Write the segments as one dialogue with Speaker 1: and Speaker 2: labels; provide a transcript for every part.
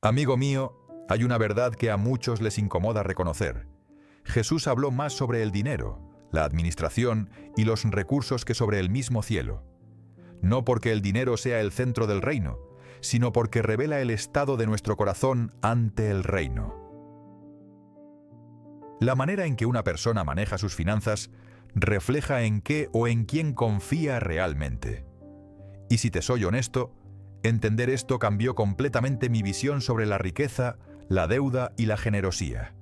Speaker 1: Amigo mío, hay una verdad que a muchos les incomoda reconocer. Jesús habló más sobre el dinero, la administración y los recursos que sobre el mismo cielo. No porque el dinero sea el centro del reino, sino porque revela el estado de nuestro corazón ante el reino. La manera en que una persona maneja sus finanzas refleja en qué o en quién confía realmente. Y si te soy honesto, entender esto cambió completamente mi visión sobre la riqueza, la deuda y la generosía.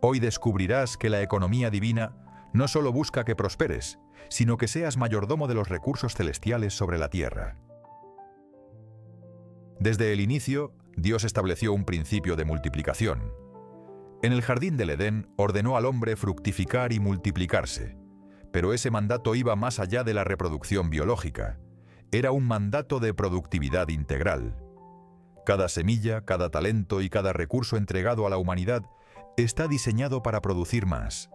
Speaker 1: Hoy descubrirás que la economía divina no solo busca que prosperes, sino que seas mayordomo de los recursos celestiales sobre la tierra. Desde el inicio, Dios estableció un principio de multiplicación. En el jardín del Edén ordenó al hombre fructificar y multiplicarse, pero ese mandato iba más allá de la reproducción biológica. Era un mandato de productividad integral. Cada semilla, cada talento y cada recurso entregado a la humanidad está diseñado para producir más.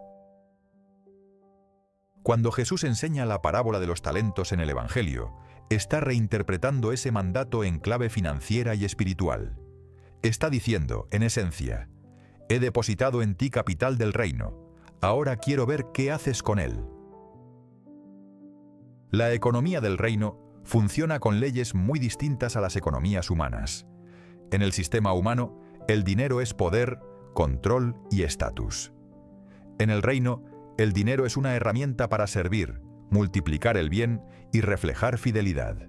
Speaker 1: Cuando Jesús enseña la parábola de los talentos en el Evangelio, está reinterpretando ese mandato en clave financiera y espiritual. Está diciendo, en esencia, he depositado en ti capital del reino, ahora quiero ver qué haces con él. La economía del reino funciona con leyes muy distintas a las economías humanas. En el sistema humano, el dinero es poder, control y estatus. En el reino, el dinero es una herramienta para servir, multiplicar el bien y reflejar fidelidad.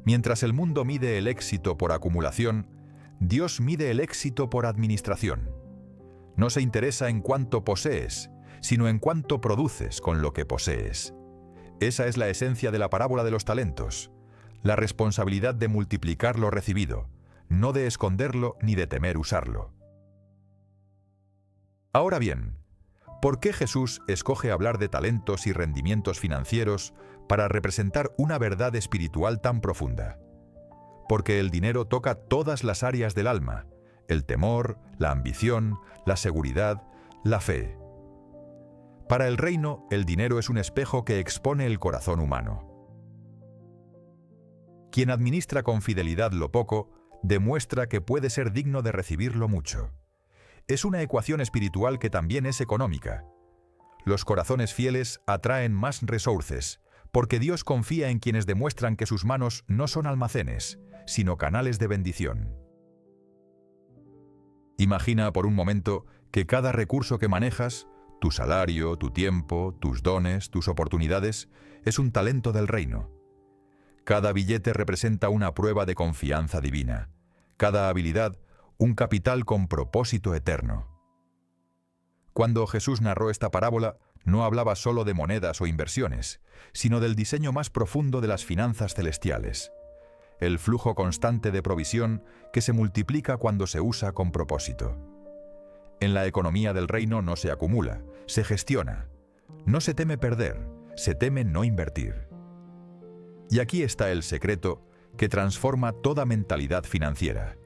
Speaker 1: Mientras el mundo mide el éxito por acumulación, Dios mide el éxito por administración. No se interesa en cuánto posees, sino en cuánto produces con lo que posees. Esa es la esencia de la parábola de los talentos, la responsabilidad de multiplicar lo recibido, no de esconderlo ni de temer usarlo. Ahora bien, ¿por qué Jesús escoge hablar de talentos y rendimientos financieros para representar una verdad espiritual tan profunda? Porque el dinero toca todas las áreas del alma, el temor, la ambición, la seguridad, la fe. Para el reino, el dinero es un espejo que expone el corazón humano. Quien administra con fidelidad lo poco, demuestra que puede ser digno de recibir lo mucho. Es una ecuación espiritual que también es económica. Los corazones fieles atraen más resources, porque Dios confía en quienes demuestran que sus manos no son almacenes, sino canales de bendición. Imagina por un momento que cada recurso que manejas, tu salario, tu tiempo, tus dones, tus oportunidades, es un talento del reino. Cada billete representa una prueba de confianza divina. Cada habilidad, un capital con propósito eterno. Cuando Jesús narró esta parábola, no hablaba solo de monedas o inversiones, sino del diseño más profundo de las finanzas celestiales. El flujo constante de provisión que se multiplica cuando se usa con propósito. En la economía del reino no se acumula, se gestiona. No se teme perder, se teme no invertir. Y aquí está el secreto que transforma toda mentalidad financiera.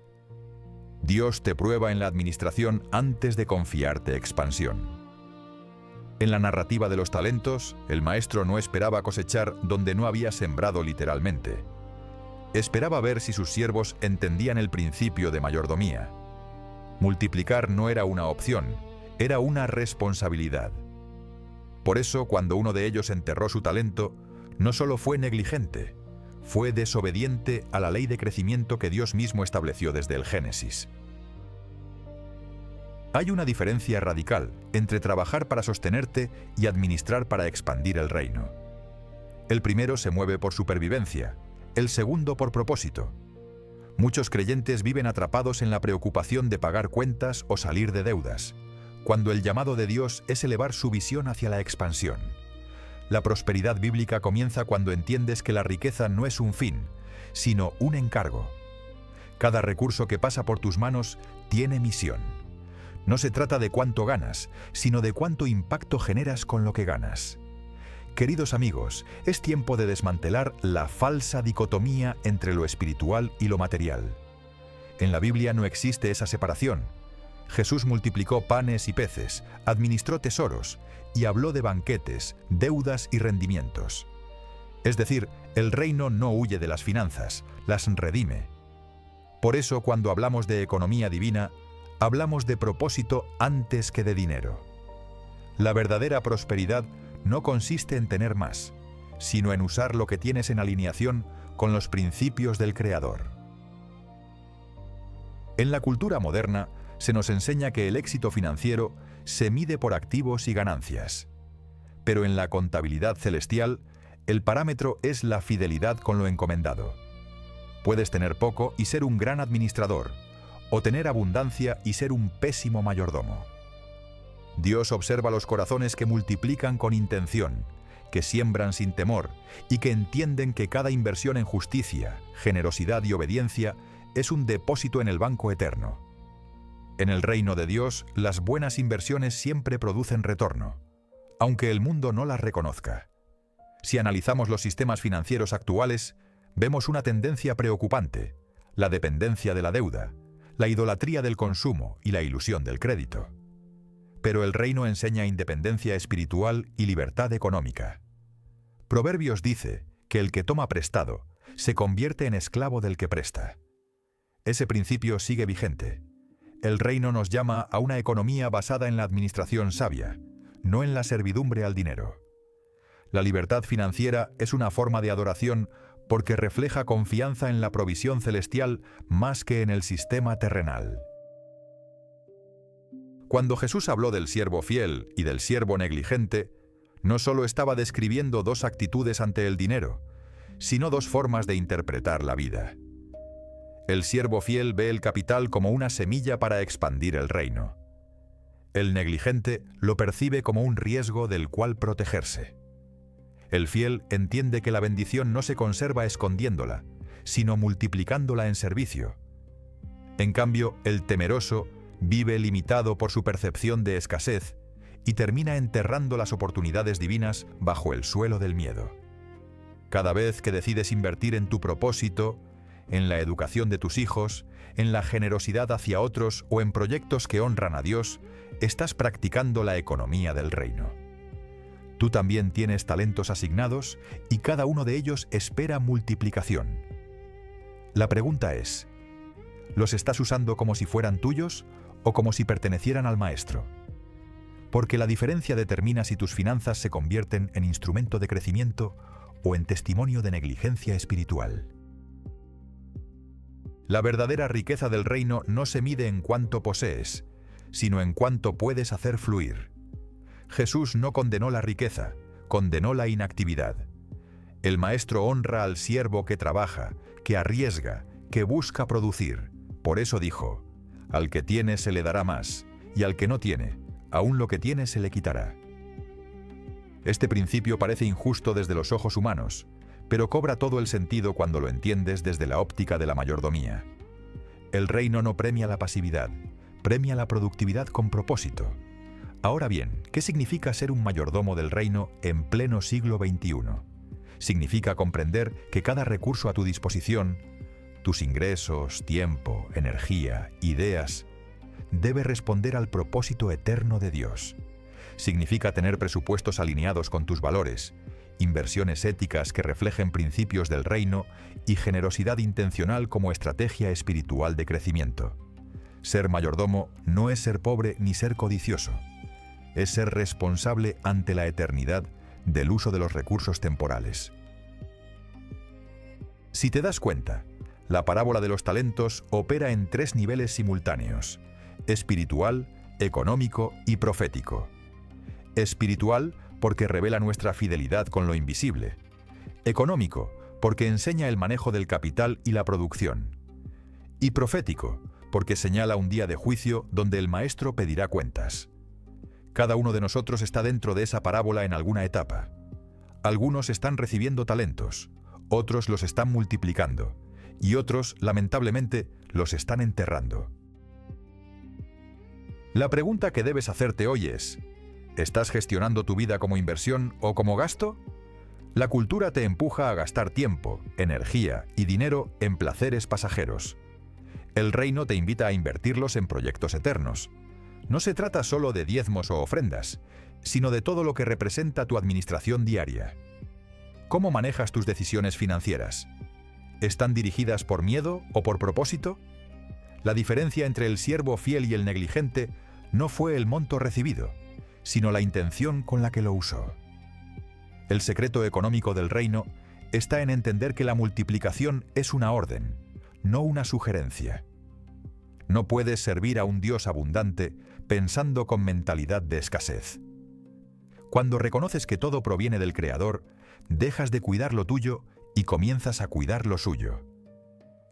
Speaker 1: Dios te prueba en la administración antes de confiarte expansión. En la narrativa de los talentos, el maestro no esperaba cosechar donde no había sembrado literalmente. Esperaba ver si sus siervos entendían el principio de mayordomía. Multiplicar no era una opción, era una responsabilidad. Por eso, cuando uno de ellos enterró su talento, no solo fue negligente, fue desobediente a la ley de crecimiento que Dios mismo estableció desde el Génesis. Hay una diferencia radical entre trabajar para sostenerte y administrar para expandir el reino. El primero se mueve por supervivencia, el segundo por propósito. Muchos creyentes viven atrapados en la preocupación de pagar cuentas o salir de deudas, cuando el llamado de Dios es elevar su visión hacia la expansión. La prosperidad bíblica comienza cuando entiendes que la riqueza no es un fin, sino un encargo. Cada recurso que pasa por tus manos tiene misión. No se trata de cuánto ganas, sino de cuánto impacto generas con lo que ganas. Queridos amigos, es tiempo de desmantelar la falsa dicotomía entre lo espiritual y lo material. En la Biblia no existe esa separación. Jesús multiplicó panes y peces, administró tesoros y habló de banquetes, deudas y rendimientos. Es decir, el reino no huye de las finanzas, las redime. Por eso, cuando hablamos de economía divina, hablamos de propósito antes que de dinero. La verdadera prosperidad no consiste en tener más, sino en usar lo que tienes en alineación con los principios del Creador. En la cultura moderna, se nos enseña que el éxito financiero se mide por activos y ganancias. Pero en la contabilidad celestial, el parámetro es la fidelidad con lo encomendado. Puedes tener poco y ser un gran administrador, o tener abundancia y ser un pésimo mayordomo. Dios observa los corazones que multiplican con intención, que siembran sin temor y que entienden que cada inversión en justicia, generosidad y obediencia es un depósito en el banco eterno. En el reino de Dios, las buenas inversiones siempre producen retorno, aunque el mundo no las reconozca. Si analizamos los sistemas financieros actuales, vemos una tendencia preocupante: la dependencia de la deuda, la idolatría del consumo y la ilusión del crédito. Pero el reino enseña independencia espiritual y libertad económica. Proverbios dice que el que toma prestado se convierte en esclavo del que presta. Ese principio sigue vigente. El reino nos llama a una economía basada en la administración sabia, no en la servidumbre al dinero. La libertad financiera es una forma de adoración porque refleja confianza en la provisión celestial más que en el sistema terrenal. Cuando Jesús habló del siervo fiel y del siervo negligente, no solo estaba describiendo dos actitudes ante el dinero, sino dos formas de interpretar la vida. El siervo fiel ve el capital como una semilla para expandir el reino. El negligente lo percibe como un riesgo del cual protegerse. El fiel entiende que la bendición no se conserva escondiéndola, sino multiplicándola en servicio. En cambio, el temeroso vive limitado por su percepción de escasez y termina enterrando las oportunidades divinas bajo el suelo del miedo. Cada vez que decides invertir en tu propósito, en la educación de tus hijos, en la generosidad hacia otros o en proyectos que honran a Dios, estás practicando la economía del reino. Tú también tienes talentos asignados y cada uno de ellos espera multiplicación. La pregunta es: ¿los estás usando como si fueran tuyos o como si pertenecieran al maestro? Porque la diferencia determina si tus finanzas se convierten en instrumento de crecimiento o en testimonio de negligencia espiritual. La verdadera riqueza del reino no se mide en cuánto posees, sino en cuánto puedes hacer fluir. Jesús no condenó la riqueza, condenó la inactividad. El maestro honra al siervo que trabaja, que arriesga, que busca producir. Por eso dijo: al que tiene se le dará más, y al que no tiene, aún lo que tiene se le quitará. Este principio parece injusto desde los ojos humanos, pero cobra todo el sentido cuando lo entiendes desde la óptica de la mayordomía. El reino no premia la pasividad, premia la productividad con propósito. Ahora bien, ¿qué significa ser un mayordomo del reino en pleno siglo XXI? Significa comprender que cada recurso a tu disposición, tus ingresos, tiempo, energía, ideas, debe responder al propósito eterno de Dios. Significa tener presupuestos alineados con tus valores, inversiones éticas que reflejen principios del reino y generosidad intencional como estrategia espiritual de crecimiento. Ser mayordomo no es ser pobre ni ser codicioso. Es ser responsable ante la eternidad del uso de los recursos temporales. Si te das cuenta, la parábola de los talentos opera en 3 niveles simultáneos: espiritual, económico y profético. Espiritual, porque revela nuestra fidelidad con lo invisible. Económico, porque enseña el manejo del capital y la producción. Y profético, porque señala un día de juicio donde el maestro pedirá cuentas. Cada uno de nosotros está dentro de esa parábola en alguna etapa. Algunos están recibiendo talentos, otros los están multiplicando, y otros, lamentablemente, los están enterrando. La pregunta que debes hacerte hoy es: ¿estás gestionando tu vida como inversión o como gasto? La cultura te empuja a gastar tiempo, energía y dinero en placeres pasajeros. El reino te invita a invertirlos en proyectos eternos. No se trata solo de diezmos o ofrendas, sino de todo lo que representa tu administración diaria. ¿Cómo manejas tus decisiones financieras? ¿Están dirigidas por miedo o por propósito? La diferencia entre el siervo fiel y el negligente no fue el monto recibido, sino la intención con la que lo usó. El secreto económico del reino está en entender que la multiplicación es una orden, no una sugerencia. No puedes servir a un Dios abundante pensando con mentalidad de escasez. Cuando reconoces que todo proviene del Creador, dejas de cuidar lo tuyo y comienzas a cuidar lo suyo.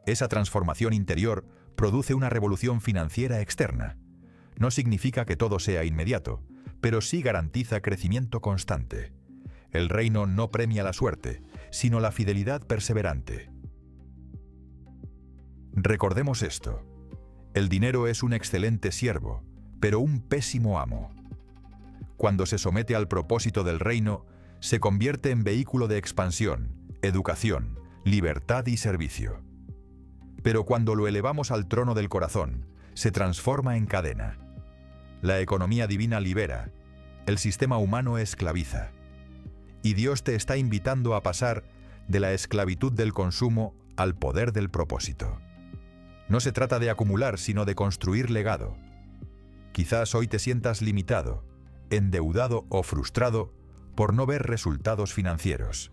Speaker 1: Esa transformación interior produce una revolución financiera externa. No significa que todo sea inmediato, pero sí garantiza crecimiento constante. El reino no premia la suerte, sino la fidelidad perseverante. Recordemos esto. El dinero es un excelente siervo, pero un pésimo amo. Cuando se somete al propósito del reino, se convierte en vehículo de expansión, educación, libertad y servicio. Pero cuando lo elevamos al trono del corazón, se transforma en cadena. La economía divina libera, el sistema humano esclaviza. Y Dios te está invitando a pasar de la esclavitud del consumo al poder del propósito. No se trata de acumular, sino de construir legado. Quizás hoy te sientas limitado, endeudado o frustrado por no ver resultados financieros.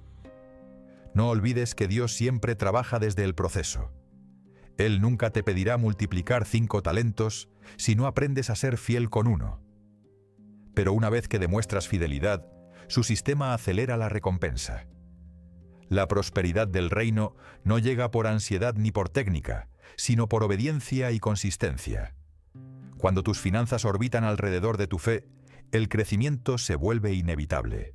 Speaker 1: No olvides que Dios siempre trabaja desde el proceso. Él nunca te pedirá multiplicar 5 talentos si no aprendes a ser fiel con 1. Pero una vez que demuestras fidelidad, su sistema acelera la recompensa. La prosperidad del reino no llega por ansiedad ni por técnica, sino por obediencia y consistencia. Cuando tus finanzas orbitan alrededor de tu fe, el crecimiento se vuelve inevitable.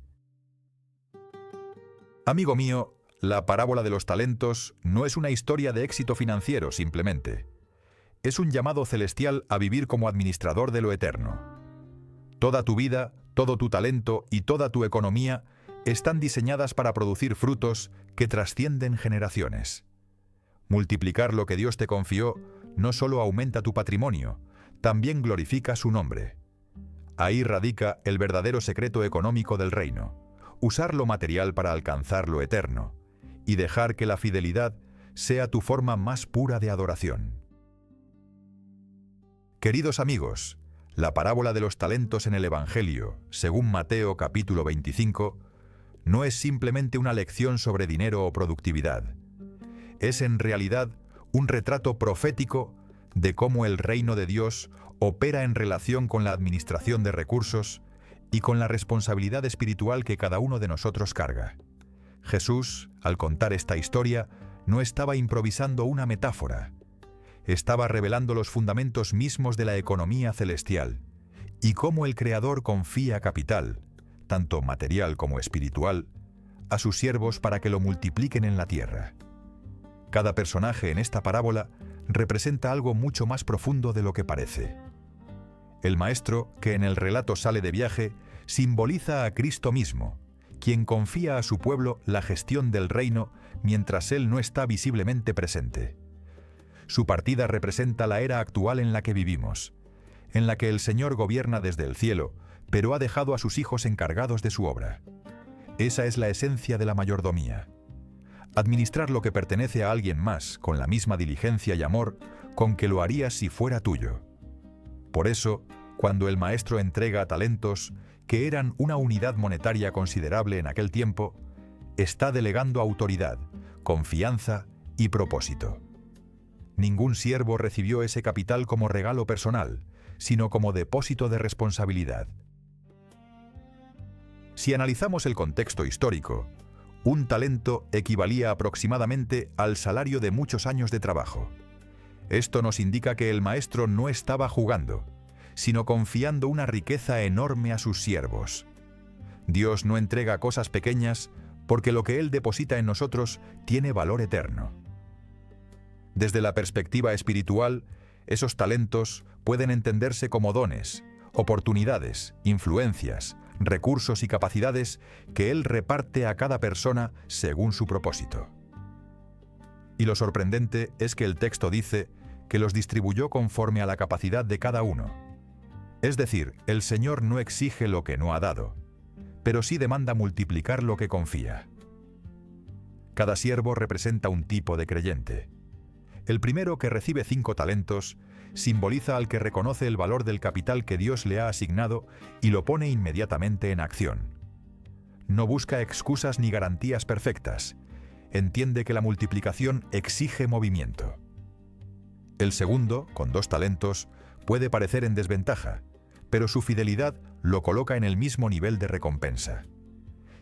Speaker 1: Amigo mío, la parábola de los talentos no es una historia de éxito financiero simplemente. Es un llamado celestial a vivir como administrador de lo eterno. Toda tu vida, todo tu talento y toda tu economía están diseñadas para producir frutos que trascienden generaciones. Multiplicar lo que Dios te confió no solo aumenta tu patrimonio, también glorifica su nombre. Ahí radica el verdadero secreto económico del reino: usar lo material para alcanzar lo eterno, y dejar que la fidelidad sea tu forma más pura de adoración. Queridos amigos, la parábola de los talentos en el Evangelio, según Mateo capítulo 25, no es simplemente una lección sobre dinero o productividad. Es en realidad un retrato profético de cómo el reino de Dios opera en relación con la administración de recursos y con la responsabilidad espiritual que cada uno de nosotros carga. Jesús, al contar esta historia, no estaba improvisando una metáfora. Estaba revelando los fundamentos mismos de la economía celestial y cómo el Creador confía capital, tanto material como espiritual, a sus siervos para que lo multipliquen en la tierra. Cada personaje en esta parábola representa algo mucho más profundo de lo que parece. El maestro, que en el relato sale de viaje, simboliza a Cristo mismo, quien confía a su pueblo la gestión del reino mientras él no está visiblemente presente. Su partida representa la era actual en la que vivimos, en la que el Señor gobierna desde el cielo, pero ha dejado a sus hijos encargados de su obra. Esa es la esencia de la mayordomía. Administrar lo que pertenece a alguien más con la misma diligencia y amor con que lo harías si fuera tuyo. Por eso, cuando el maestro entrega talentos, que eran una unidad monetaria considerable en aquel tiempo, está delegando autoridad, confianza y propósito. Ningún siervo recibió ese capital como regalo personal, sino como depósito de responsabilidad. Si analizamos el contexto histórico, un talento equivalía aproximadamente al salario de muchos años de trabajo. Esto nos indica que el maestro no estaba jugando, sino confiando una riqueza enorme a sus siervos. Dios no entrega cosas pequeñas porque lo que Él deposita en nosotros tiene valor eterno. Desde la perspectiva espiritual, esos talentos pueden entenderse como dones, oportunidades, influencias, recursos y capacidades que Él reparte a cada persona según su propósito. Y lo sorprendente es que el texto dice que los distribuyó conforme a la capacidad de cada uno. Es decir, el Señor no exige lo que no ha dado, pero sí demanda multiplicar lo que confía. Cada siervo representa un tipo de creyente. El primero, que recibe 5 talentos, simboliza al que reconoce el valor del capital que Dios le ha asignado y lo pone inmediatamente en acción. No busca excusas ni garantías perfectas. Entiende que la multiplicación exige movimiento. El segundo, con 2 talentos, puede parecer en desventaja, pero su fidelidad lo coloca en el mismo nivel de recompensa.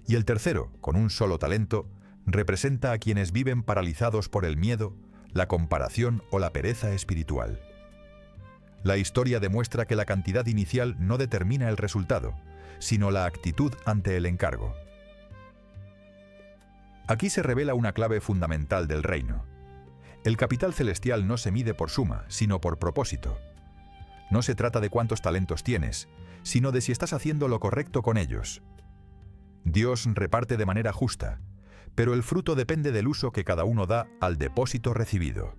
Speaker 1: Y el tercero, con 1 solo talento, representa a quienes viven paralizados por el miedo, la comparación o la pereza espiritual. La historia demuestra que la cantidad inicial no determina el resultado, sino la actitud ante el encargo. Aquí se revela una clave fundamental del reino. El capital celestial no se mide por suma, sino por propósito. No se trata de cuántos talentos tienes, sino de si estás haciendo lo correcto con ellos. Dios reparte de manera justa, pero el fruto depende del uso que cada uno da al depósito recibido.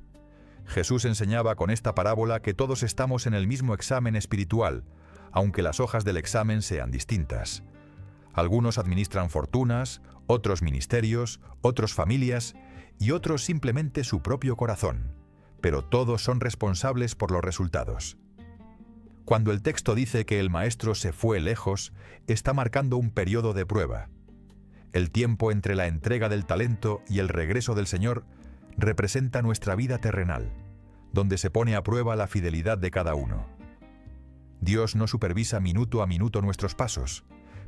Speaker 1: Jesús enseñaba con esta parábola que todos estamos en el mismo examen espiritual, aunque las hojas del examen sean distintas. Algunos administran fortunas, otros ministerios, otros familias y otros simplemente su propio corazón, pero todos son responsables por los resultados. Cuando el texto dice que el maestro se fue lejos, está marcando un periodo de prueba. El tiempo entre la entrega del talento y el regreso del Señor representa nuestra vida terrenal, donde se pone a prueba la fidelidad de cada uno. Dios no supervisa minuto a minuto nuestros pasos,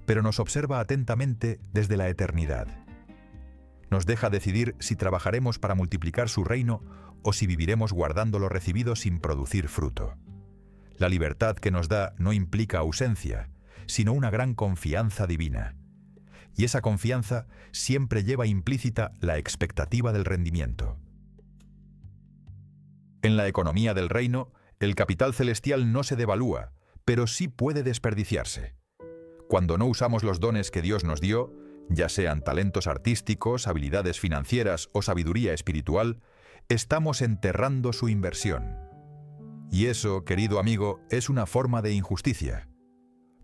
Speaker 1: pero nos observa atentamente desde la eternidad. Nos deja decidir si trabajaremos para multiplicar su reino o si viviremos guardando lo recibido sin producir fruto. La libertad que nos da no implica ausencia, sino una gran confianza divina. Y esa confianza siempre lleva implícita la expectativa del rendimiento. En la economía del reino, el capital celestial no se devalúa, pero sí puede desperdiciarse. Cuando no usamos los dones que Dios nos dio, ya sean talentos artísticos, habilidades financieras o sabiduría espiritual, estamos enterrando su inversión. Y eso, querido amigo, es una forma de injusticia,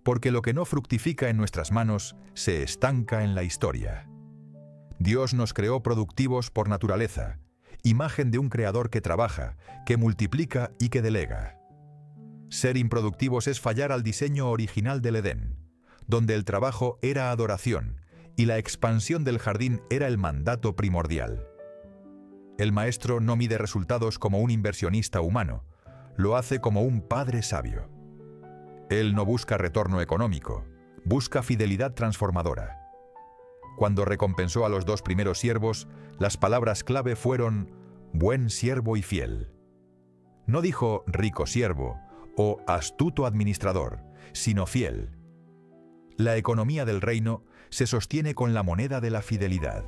Speaker 1: porque lo que no fructifica en nuestras manos se estanca en la historia. Dios nos creó productivos por naturaleza, imagen de un creador que trabaja, que multiplica y que delega. Ser improductivos es fallar al diseño original del Edén, donde el trabajo era adoración y la expansión del jardín era el mandato primordial. El maestro no mide resultados como un inversionista humano, lo hace como un padre sabio. Él no busca retorno económico, busca fidelidad transformadora. Cuando recompensó a los 2 primeros siervos, las palabras clave fueron buen siervo y fiel. No dijo rico siervo o astuto administrador, sino fiel. La economía del reino se sostiene con la moneda de la fidelidad.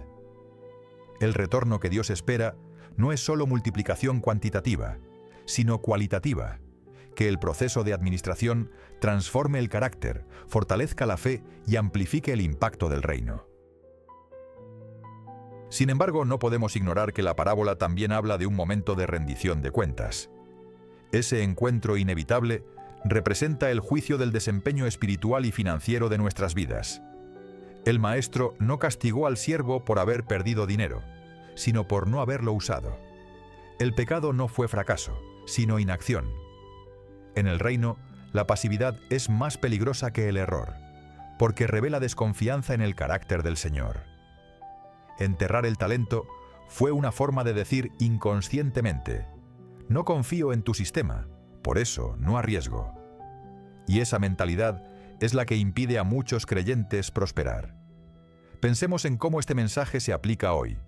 Speaker 1: El retorno que Dios espera no es solo multiplicación cuantitativa, sino cualitativa, que el proceso de administración transforme el carácter, fortalezca la fe y amplifique el impacto del reino. Sin embargo, no podemos ignorar que la parábola también habla de un momento de rendición de cuentas. Ese encuentro inevitable representa el juicio del desempeño espiritual y financiero de nuestras vidas. El maestro no castigó al siervo por haber perdido dinero, sino por no haberlo usado. El pecado no fue fracaso, sino inacción. En el reino, la pasividad es más peligrosa que el error, porque revela desconfianza en el carácter del Señor. Enterrar el talento fue una forma de decir inconscientemente: no confío en tu sistema, por eso no arriesgo. Y esa mentalidad es la que impide a muchos creyentes prosperar. Pensemos en cómo este mensaje se aplica hoy,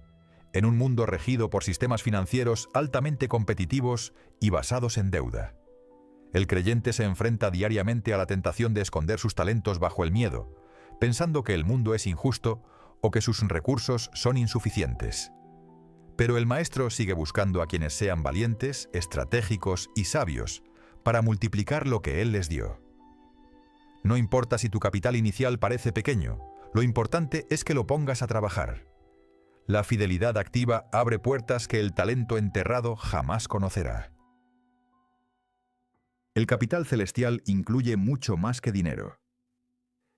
Speaker 1: en un mundo regido por sistemas financieros altamente competitivos y basados en deuda. El creyente se enfrenta diariamente a la tentación de esconder sus talentos bajo el miedo, pensando que el mundo es injusto o que sus recursos son insuficientes. Pero el maestro sigue buscando a quienes sean valientes, estratégicos y sabios para multiplicar lo que él les dio. No importa si tu capital inicial parece pequeño, lo importante es que lo pongas a trabajar. La fidelidad activa abre puertas que el talento enterrado jamás conocerá. El capital celestial incluye mucho más que dinero.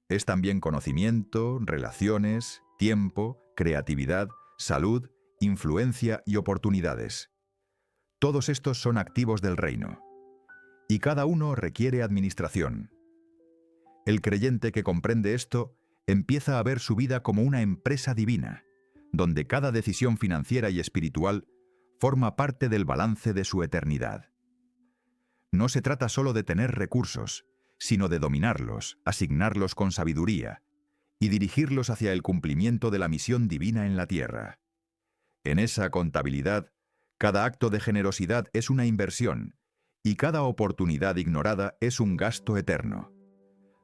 Speaker 1: Es también conocimiento, relaciones, tiempo, creatividad, salud, influencia y oportunidades. Todos estos son activos del reino, y cada uno requiere administración. El creyente que comprende esto empieza a ver su vida como una empresa divina, donde cada decisión financiera y espiritual forma parte del balance de su eternidad. No se trata solo de tener recursos, sino de dominarlos, asignarlos con sabiduría y dirigirlos hacia el cumplimiento de la misión divina en la tierra. En esa contabilidad, cada acto de generosidad es una inversión y cada oportunidad ignorada es un gasto eterno.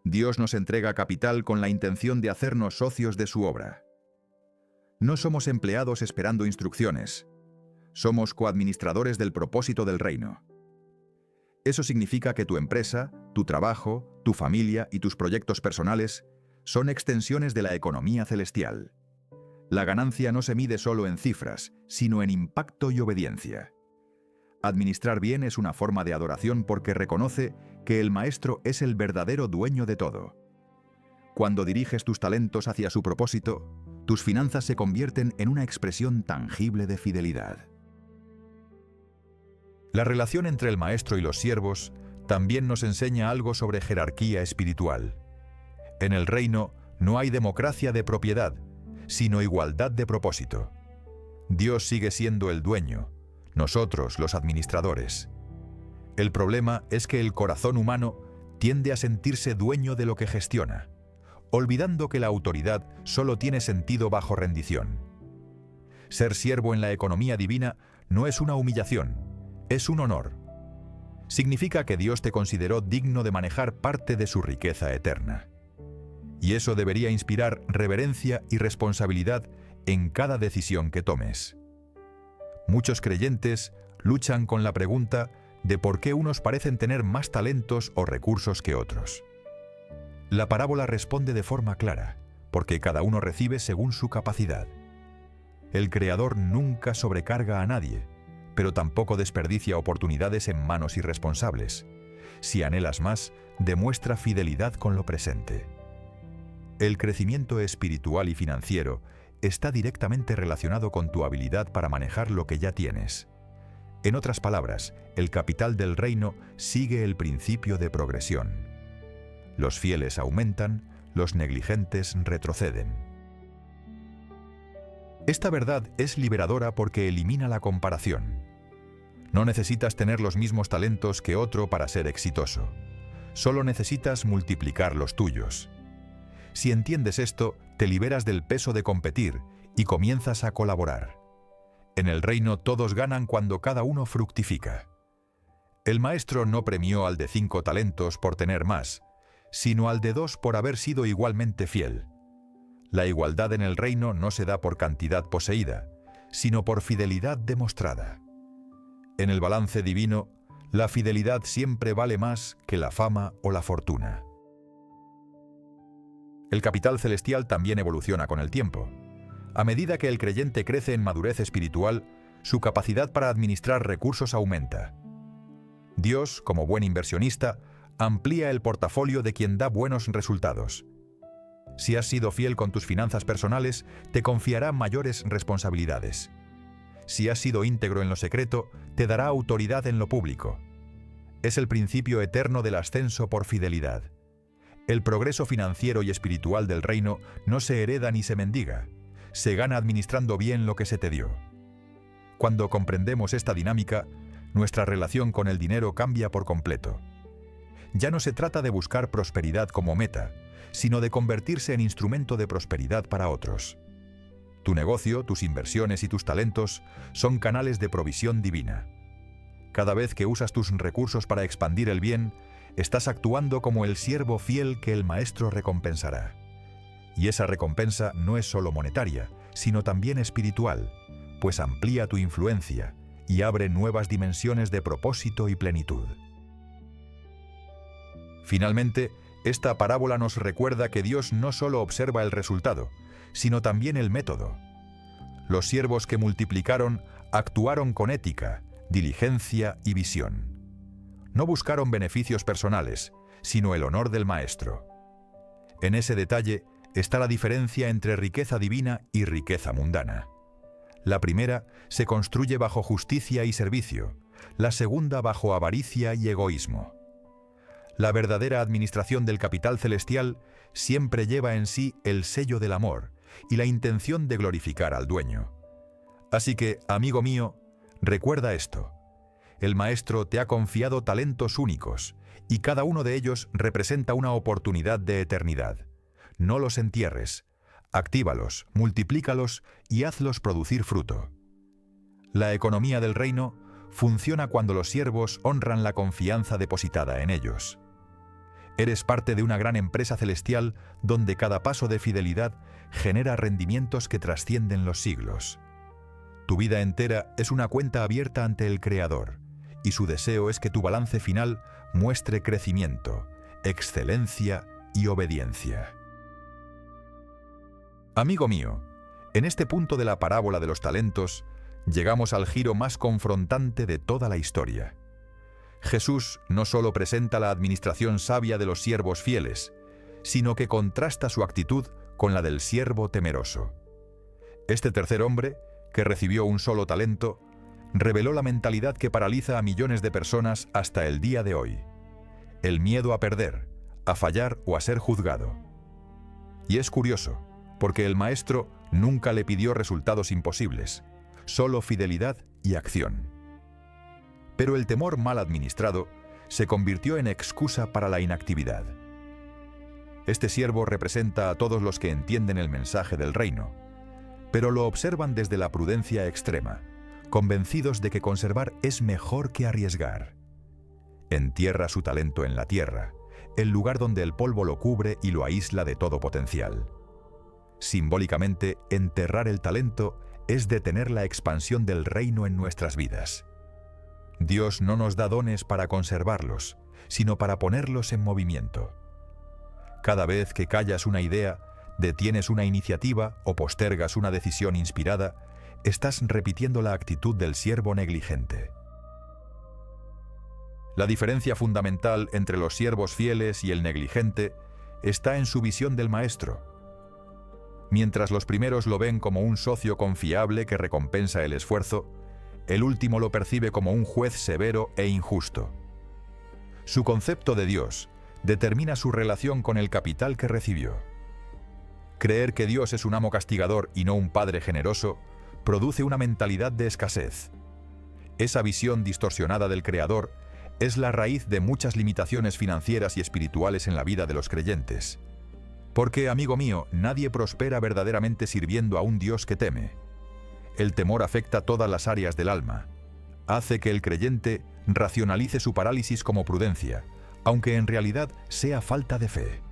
Speaker 1: Dios nos entrega capital con la intención de hacernos socios de su obra. No somos empleados esperando instrucciones. Somos coadministradores del propósito del reino. Eso significa que tu empresa, tu trabajo, tu familia y tus proyectos personales son extensiones de la economía celestial. La ganancia no se mide solo en cifras, sino en impacto y obediencia. Administrar bien es una forma de adoración porque reconoce que el Maestro es el verdadero dueño de todo. Cuando diriges tus talentos hacia su propósito, tus finanzas se convierten en una expresión tangible de fidelidad. La relación entre el Maestro y los siervos también nos enseña algo sobre jerarquía espiritual. En el reino no hay democracia de propiedad, sino igualdad de propósito. Dios sigue siendo el dueño, nosotros los administradores. El problema es que el corazón humano tiende a sentirse dueño de lo que gestiona, olvidando que la autoridad solo tiene sentido bajo rendición. Ser siervo en la economía divina no es una humillación, es un honor. Significa que Dios te consideró digno de manejar parte de su riqueza eterna. Y eso debería inspirar reverencia y responsabilidad en cada decisión que tomes. Muchos creyentes luchan con la pregunta de por qué unos parecen tener más talentos o recursos que otros. La parábola responde de forma clara, porque cada uno recibe según su capacidad. El Creador nunca sobrecarga a nadie, pero tampoco desperdicia oportunidades en manos irresponsables. Si anhelas más, demuestra fidelidad con lo presente. El crecimiento espiritual y financiero está directamente relacionado con tu habilidad para manejar lo que ya tienes. En otras palabras, el capital del reino sigue el principio de progresión. Los fieles aumentan, los negligentes retroceden. Esta verdad es liberadora porque elimina la comparación. No necesitas tener los mismos talentos que otro para ser exitoso. Solo necesitas multiplicar los tuyos. Si entiendes esto, te liberas del peso de competir y comienzas a colaborar. En el reino todos ganan cuando cada uno fructifica. El Maestro no premió al de 5 talentos por tener más, sino al de 2 por haber sido igualmente fiel. La igualdad en el reino no se da por cantidad poseída, sino por fidelidad demostrada. En el balance divino, la fidelidad siempre vale más que la fama o la fortuna. El capital celestial también evoluciona con el tiempo. A medida que el creyente crece en madurez espiritual, su capacidad para administrar recursos aumenta. Dios, como buen inversionista, amplía el portafolio de quien da buenos resultados. Si has sido fiel con tus finanzas personales, te confiará mayores responsabilidades. Si has sido íntegro en lo secreto, te dará autoridad en lo público. Es el principio eterno del ascenso por fidelidad. El progreso financiero y espiritual del reino no se hereda ni se mendiga, se gana administrando bien lo que se te dio. Cuando comprendemos esta dinámica, nuestra relación con el dinero cambia por completo. Ya no se trata de buscar prosperidad como meta, sino de convertirse en instrumento de prosperidad para otros. Tu negocio, tus inversiones y tus talentos son canales de provisión divina. Cada vez que usas tus recursos para expandir el bien, estás actuando como el siervo fiel que el Maestro recompensará. Y esa recompensa no es solo monetaria, sino también espiritual, pues amplía tu influencia y abre nuevas dimensiones de propósito y plenitud. Finalmente, esta parábola nos recuerda que Dios no solo observa el resultado, sino también el método. Los siervos que multiplicaron actuaron con ética, diligencia y visión. No buscaron beneficios personales, sino el honor del Maestro. En ese detalle está la diferencia entre riqueza divina y riqueza mundana. La primera se construye bajo justicia y servicio, la segunda bajo avaricia y egoísmo. La verdadera administración del capital celestial siempre lleva en sí el sello del amor y la intención de glorificar al dueño. Así que, amigo mío, recuerda esto. El Maestro te ha confiado talentos únicos, y cada uno de ellos representa una oportunidad de eternidad. No los entierres, actívalos, multiplícalos y hazlos producir fruto. La economía del reino funciona cuando los siervos honran la confianza depositada en ellos. Eres parte de una gran empresa celestial donde cada paso de fidelidad genera rendimientos que trascienden los siglos. Tu vida entera es una cuenta abierta ante el Creador, y su deseo es que tu balance final muestre crecimiento, excelencia y obediencia. Amigo mío, en este punto de la parábola de los talentos, llegamos al giro más confrontante de toda la historia. Jesús no solo presenta la administración sabia de los siervos fieles, sino que contrasta su actitud con la del siervo temeroso. Este tercer hombre, que recibió un solo talento, reveló la mentalidad que paraliza a millones de personas hasta el día de hoy: el miedo a perder, a fallar o a ser juzgado. Y es curioso, porque el Maestro nunca le pidió resultados imposibles, solo fidelidad y acción. Pero el temor mal administrado se convirtió en excusa para la inactividad. Este siervo representa a todos los que entienden el mensaje del reino, pero lo observan desde la prudencia extrema, convencidos de que conservar es mejor que arriesgar. Entierra su talento en la tierra, el lugar donde el polvo lo cubre y lo aísla de todo potencial. Simbólicamente, enterrar el talento es detener la expansión del reino en nuestras vidas. Dios no nos da dones para conservarlos, sino para ponerlos en movimiento. Cada vez que callas una idea, detienes una iniciativa o postergas una decisión inspirada, estás repitiendo la actitud del siervo negligente. La diferencia fundamental entre los siervos fieles y el negligente está en su visión del Maestro. Mientras los primeros lo ven como un socio confiable que recompensa el esfuerzo, el último lo percibe como un juez severo e injusto. Su concepto de Dios determina su relación con el capital que recibió. Creer que Dios es un amo castigador y no un padre generoso produce una mentalidad de escasez. Esa visión distorsionada del Creador es la raíz de muchas limitaciones financieras y espirituales en la vida de los creyentes. Porque, amigo mío, nadie prospera verdaderamente sirviendo a un Dios que teme. El temor afecta todas las áreas del alma. Hace que el creyente racionalice su parálisis como prudencia, aunque en realidad sea falta de fe.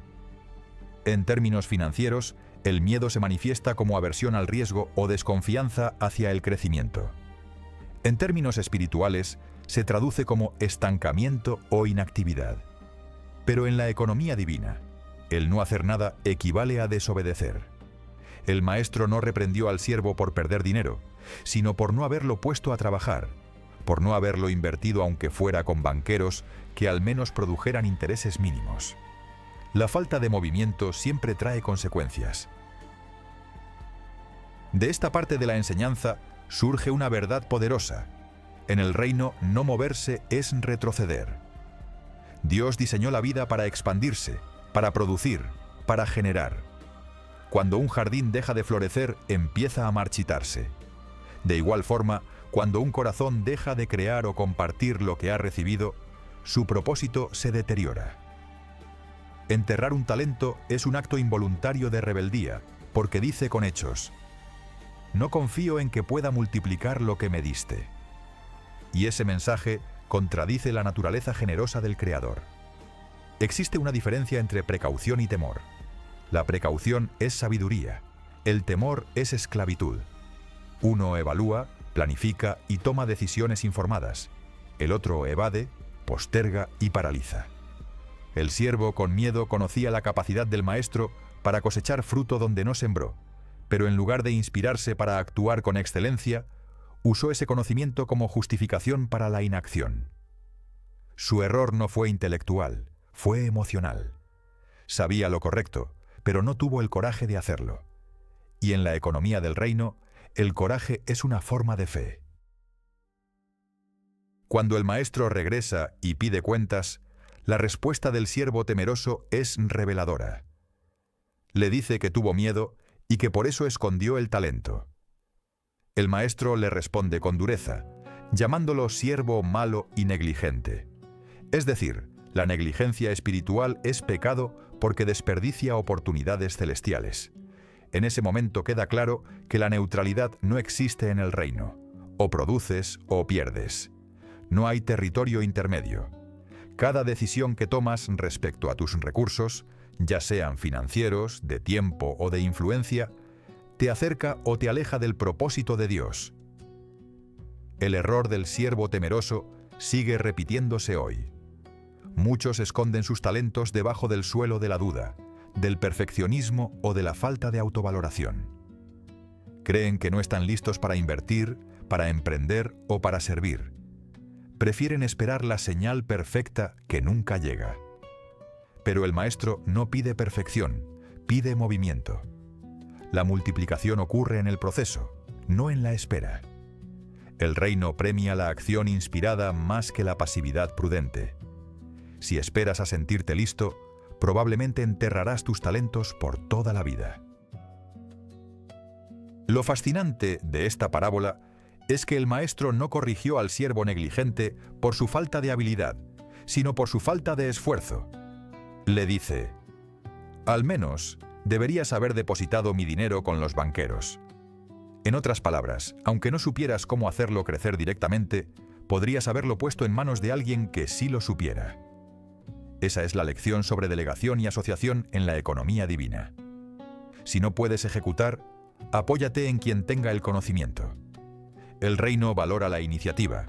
Speaker 1: En términos financieros, el miedo se manifiesta como aversión al riesgo o desconfianza hacia el crecimiento. En términos espirituales, se traduce como estancamiento o inactividad. Pero en la economía divina, el no hacer nada equivale a desobedecer. El Maestro no reprendió al siervo por perder dinero, sino por no haberlo puesto a trabajar, por no haberlo invertido aunque fuera con banqueros que al menos produjeran intereses mínimos. La falta de movimiento siempre trae consecuencias. De esta parte de la enseñanza surge una verdad poderosa. En el reino, no moverse es retroceder. Dios diseñó la vida para expandirse, para producir, para generar. Cuando un jardín deja de florecer, empieza a marchitarse. De igual forma, cuando un corazón deja de crear o compartir lo que ha recibido, su propósito se deteriora. Enterrar un talento es un acto involuntario de rebeldía, porque dice con hechos: no confío en que pueda multiplicar lo que me diste. Y ese mensaje contradice la naturaleza generosa del Creador. Existe una diferencia entre precaución y temor. La precaución es sabiduría, el temor es esclavitud. Uno evalúa, planifica y toma decisiones informadas. El otro evade, posterga y paraliza. El siervo con miedo conocía la capacidad del Maestro para cosechar fruto donde no sembró, pero en lugar de inspirarse para actuar con excelencia, usó ese conocimiento como justificación para la inacción. Su error no fue intelectual, fue emocional. Sabía lo correcto, pero no tuvo el coraje de hacerlo. Y en la economía del reino, el coraje es una forma de fe. Cuando el maestro regresa y pide cuentas, la respuesta del siervo temeroso es reveladora. Le dice que tuvo miedo y que por eso escondió el talento. El maestro le responde con dureza, llamándolo siervo malo y negligente. Es decir, la negligencia espiritual es pecado porque desperdicia oportunidades celestiales. En ese momento queda claro que la neutralidad no existe en el reino. O produces o pierdes. No hay territorio intermedio. Cada decisión que tomas respecto a tus recursos, ya sean financieros, de tiempo o de influencia, te acerca o te aleja del propósito de Dios. El error del siervo temeroso sigue repitiéndose hoy. Muchos esconden sus talentos debajo del suelo de la duda, del perfeccionismo o de la falta de autovaloración. Creen que no están listos para invertir, para emprender o para servir. Prefieren esperar la señal perfecta que nunca llega. Pero el maestro no pide perfección, pide movimiento. La multiplicación ocurre en el proceso, no en la espera. El reino premia la acción inspirada más que la pasividad prudente. Si esperas a sentirte listo, probablemente enterrarás tus talentos por toda la vida. Lo fascinante de esta parábola es que el maestro no corrigió al siervo negligente por su falta de habilidad, sino por su falta de esfuerzo. Le dice: al menos deberías haber depositado mi dinero con los banqueros. En otras palabras, aunque no supieras cómo hacerlo crecer directamente, podrías haberlo puesto en manos de alguien que sí lo supiera. Esa es la lección sobre delegación y asociación en la economía divina. Si no puedes ejecutar, apóyate en quien tenga el conocimiento. El reino valora la iniciativa,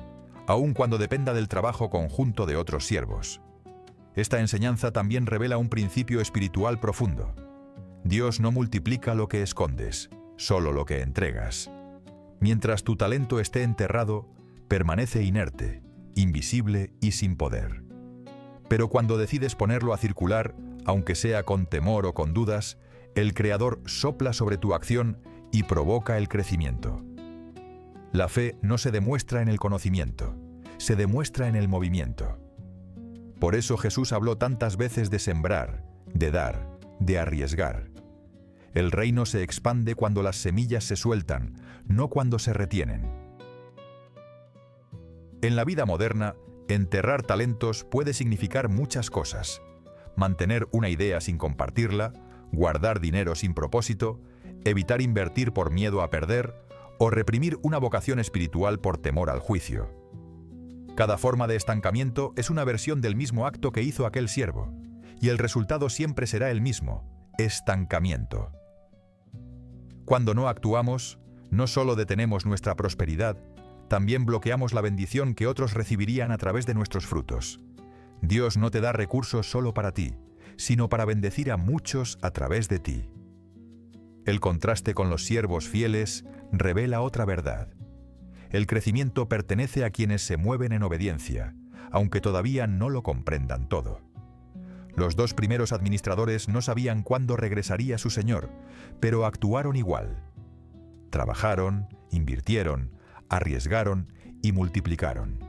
Speaker 1: aun cuando dependa del trabajo conjunto de otros siervos. Esta enseñanza también revela un principio espiritual profundo. Dios no multiplica lo que escondes, solo lo que entregas. Mientras tu talento esté enterrado, permanece inerte, invisible y sin poder. Pero cuando decides ponerlo a circular, aunque sea con temor o con dudas, el Creador sopla sobre tu acción y provoca el crecimiento. La fe no se demuestra en el conocimiento, se demuestra en el movimiento. Por eso Jesús habló tantas veces de sembrar, de dar, de arriesgar. El reino se expande cuando las semillas se sueltan, no cuando se retienen. En la vida moderna, enterrar talentos puede significar muchas cosas: mantener una idea sin compartirla, guardar dinero sin propósito, evitar invertir por miedo a perder o reprimir una vocación espiritual por temor al juicio. Cada forma de estancamiento es una versión del mismo acto que hizo aquel siervo, y el resultado siempre será el mismo: estancamiento. Cuando no actuamos, no solo detenemos nuestra prosperidad, también bloqueamos la bendición que otros recibirían a través de nuestros frutos. Dios no te da recursos solo para ti, sino para bendecir a muchos a través de ti. El contraste con los siervos fieles revela otra verdad. El crecimiento pertenece a quienes se mueven en obediencia, aunque todavía no lo comprendan todo. Los dos primeros administradores no sabían cuándo regresaría su señor, pero actuaron igual. Trabajaron, invirtieron, arriesgaron y multiplicaron.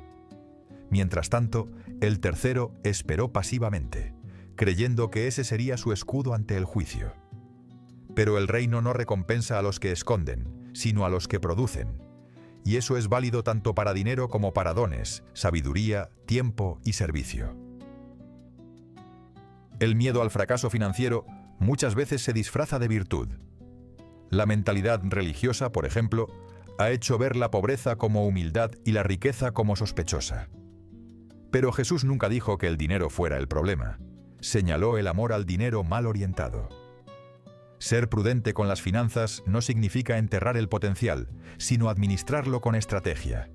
Speaker 1: Mientras tanto, el tercero esperó pasivamente, creyendo que ese sería su escudo ante el juicio. Pero el reino no recompensa a los que esconden, sino a los que producen. Y eso es válido tanto para dinero como para dones, sabiduría, tiempo y servicio. El miedo al fracaso financiero muchas veces se disfraza de virtud. La mentalidad religiosa, por ejemplo, ha hecho ver la pobreza como humildad y la riqueza como sospechosa. Pero Jesús nunca dijo que el dinero fuera el problema. Señaló el amor al dinero mal orientado. Ser prudente con las finanzas no significa enterrar el potencial, sino administrarlo con estrategia.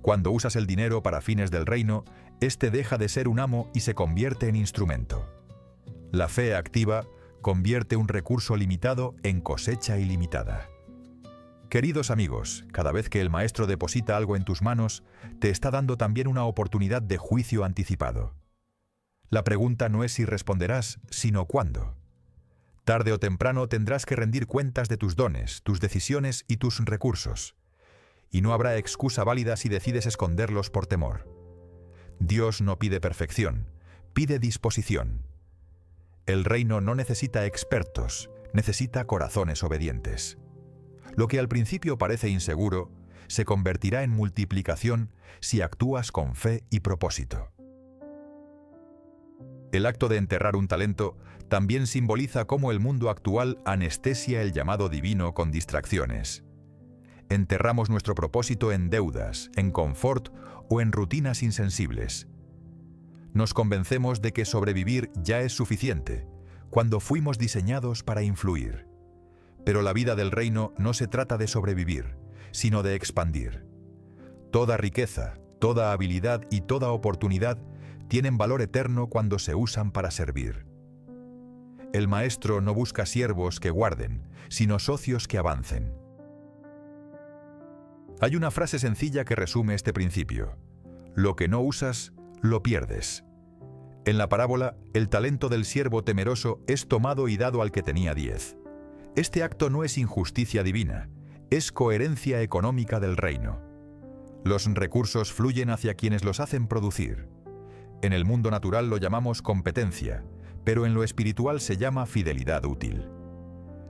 Speaker 1: Cuando usas el dinero para fines del reino, éste deja de ser un amo y se convierte en instrumento. La fe activa convierte un recurso limitado en cosecha ilimitada. Queridos amigos, cada vez que el maestro deposita algo en tus manos, te está dando también una oportunidad de juicio anticipado. La pregunta no es si responderás, sino cuándo. Tarde o temprano tendrás que rendir cuentas de tus dones, tus decisiones y tus recursos. y no habrá excusa válida si decides esconderlos por temor. Dios no pide perfección, pide disposición. El reino no necesita expertos, necesita corazones obedientes. Lo que al principio parece inseguro, se convertirá en multiplicación si actúas con fe y propósito. El acto de enterrar un talento también simboliza cómo el mundo actual anestesia el llamado divino con distracciones. Enterramos nuestro propósito en deudas, en confort o en rutinas insensibles. Nos convencemos de que sobrevivir ya es suficiente, cuando fuimos diseñados para influir. Pero la vida del reino no se trata de sobrevivir, sino de expandir. Toda riqueza, toda habilidad y toda oportunidad tienen valor eterno cuando se usan para servir. El maestro no busca siervos que guarden, sino socios que avancen. Hay una frase sencilla que resume este principio: lo que no usas, lo pierdes. En la parábola, el talento del siervo temeroso es tomado y dado al que tenía 10. Este acto no es injusticia divina, es coherencia económica del reino. Los recursos fluyen hacia quienes los hacen producir. En el mundo natural lo llamamos competencia, pero en lo espiritual se llama fidelidad útil.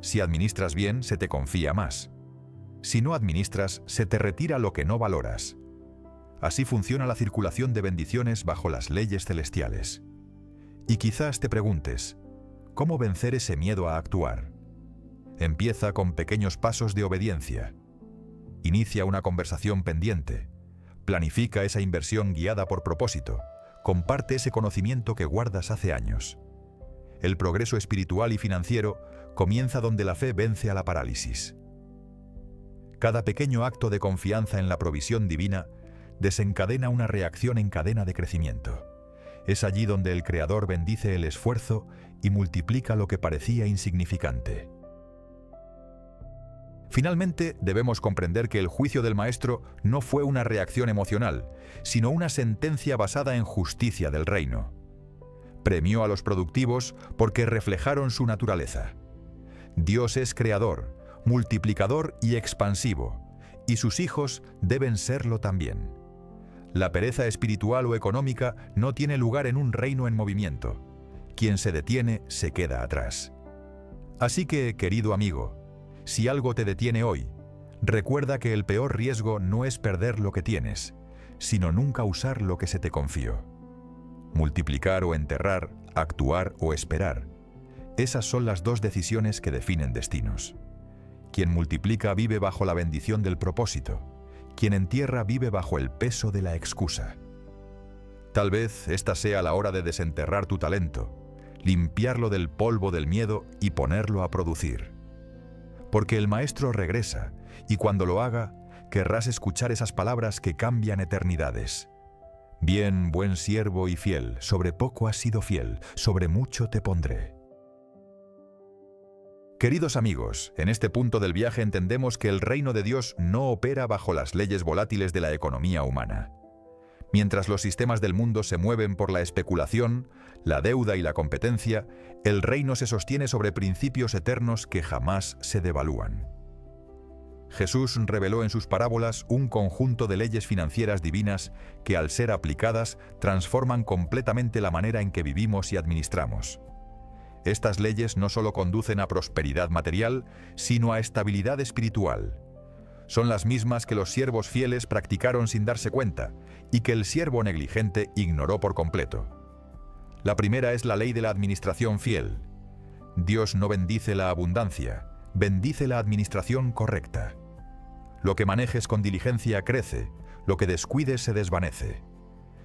Speaker 1: Si administras bien, se te confía más. Si no administras, se te retira lo que no valoras. Así funciona la circulación de bendiciones bajo las leyes celestiales. Y quizás te preguntes, ¿cómo vencer ese miedo a actuar? Empieza con pequeños pasos de obediencia. Inicia una conversación pendiente. Planifica esa inversión guiada por propósito. Comparte ese conocimiento que guardas hace años. El progreso espiritual y financiero comienza donde la fe vence a la parálisis. Cada pequeño acto de confianza en la provisión divina desencadena una reacción en cadena de crecimiento. Es allí donde el Creador bendice el esfuerzo y multiplica lo que parecía insignificante. Finalmente, debemos comprender que el juicio del Maestro no fue una reacción emocional, sino una sentencia basada en justicia del reino. Premió a los productivos porque reflejaron su naturaleza. Dios es creador, multiplicador y expansivo, y sus hijos deben serlo también. La pereza espiritual o económica no tiene lugar en un reino en movimiento. Quien se detiene se queda atrás. Así que, querido amigo, si algo te detiene hoy, recuerda que el peor riesgo no es perder lo que tienes, sino nunca usar lo que se te confió. Multiplicar o enterrar, actuar o esperar. Esas son las dos decisiones que definen destinos. Quien multiplica vive bajo la bendición del propósito. Quien entierra vive bajo el peso de la excusa. Tal vez esta sea la hora de desenterrar tu talento, limpiarlo del polvo del miedo y ponerlo a producir. Porque el Maestro regresa, y cuando lo haga, querrás escuchar esas palabras que cambian eternidades. Bien, buen siervo y fiel, sobre poco has sido fiel, sobre mucho te pondré. Queridos amigos, en este punto del viaje entendemos que el reino de Dios no opera bajo las leyes volátiles de la economía humana. Mientras los sistemas del mundo se mueven por la especulación, la deuda y la competencia, el reino se sostiene sobre principios eternos que jamás se devalúan. Jesús reveló en sus parábolas un conjunto de leyes financieras divinas que, al ser aplicadas, transforman completamente la manera en que vivimos y administramos. Estas leyes no solo conducen a prosperidad material, sino a estabilidad espiritual. Son las mismas que los siervos fieles practicaron sin darse cuenta y que el siervo negligente ignoró por completo. La primera es la ley de la administración fiel. Dios no bendice la abundancia, bendice la administración correcta. Lo que manejes con diligencia crece, lo que descuides se desvanece.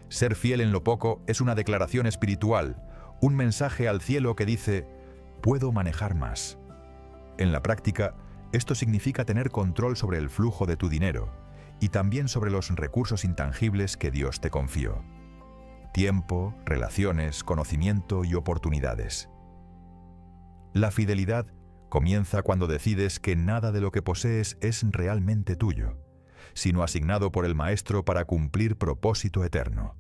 Speaker 1: Ser fiel en lo poco es una declaración espiritual, un mensaje al cielo que dice, puedo manejar más. En la práctica, esto significa tener control sobre el flujo de tu dinero y también sobre los recursos intangibles que Dios te confió. Tiempo, relaciones, conocimiento y oportunidades. La fidelidad comienza cuando decides que nada de lo que posees es realmente tuyo, sino asignado por el Maestro para cumplir propósito eterno.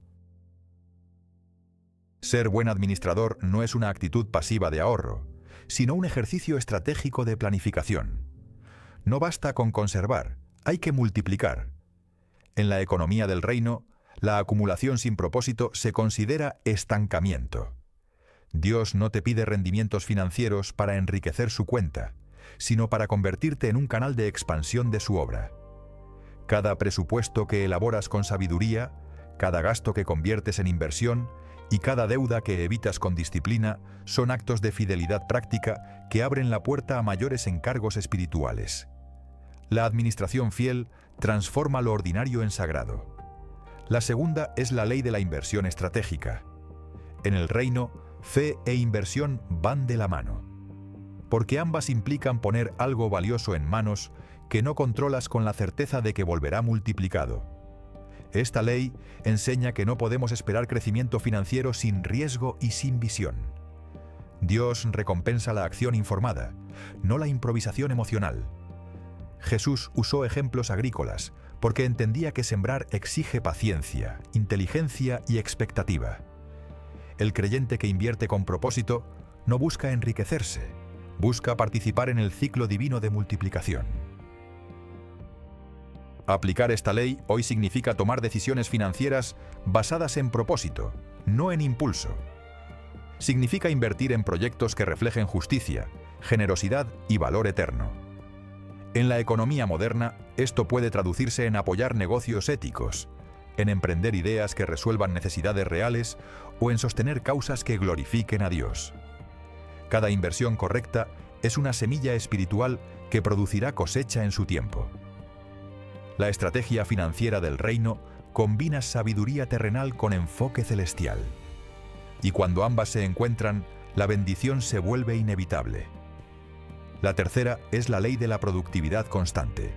Speaker 1: Ser buen administrador no es una actitud pasiva de ahorro, sino un ejercicio estratégico de planificación. No basta con conservar, Hay que multiplicar. En la economía del reino, la acumulación sin propósito se considera estancamiento. Dios no te pide rendimientos financieros para enriquecer su cuenta, sino para convertirte en un canal de expansión de su obra. Cada presupuesto que elaboras con sabiduría, cada gasto que conviertes en inversión y cada deuda que evitas con disciplina son actos de fidelidad práctica que abren la puerta a mayores encargos espirituales. La administración fiel transforma lo ordinario en sagrado. La segunda es la ley de la inversión estratégica. En el reino, fe e inversión van de la mano, porque ambas implican poner algo valioso en manos que no controlas con la certeza de que volverá multiplicado. Esta ley enseña que no podemos esperar crecimiento financiero sin riesgo y sin visión. Dios recompensa la acción informada, no la improvisación emocional. Jesús usó ejemplos agrícolas porque entendía que sembrar exige paciencia, inteligencia y expectativa. El creyente que invierte con propósito no busca enriquecerse, busca participar en el ciclo divino de multiplicación. Aplicar esta ley hoy significa tomar decisiones financieras basadas en propósito, no en impulso. Significa invertir en proyectos que reflejen justicia, generosidad y valor eterno. En la economía moderna, esto puede traducirse en apoyar negocios éticos, en emprender ideas que resuelvan necesidades reales o en sostener causas que glorifiquen a Dios. Cada inversión correcta es una semilla espiritual que producirá cosecha en su tiempo. La estrategia financiera del reino combina sabiduría terrenal con enfoque celestial. Y cuando ambas se encuentran, la bendición se vuelve inevitable. La tercera es la ley de la productividad constante.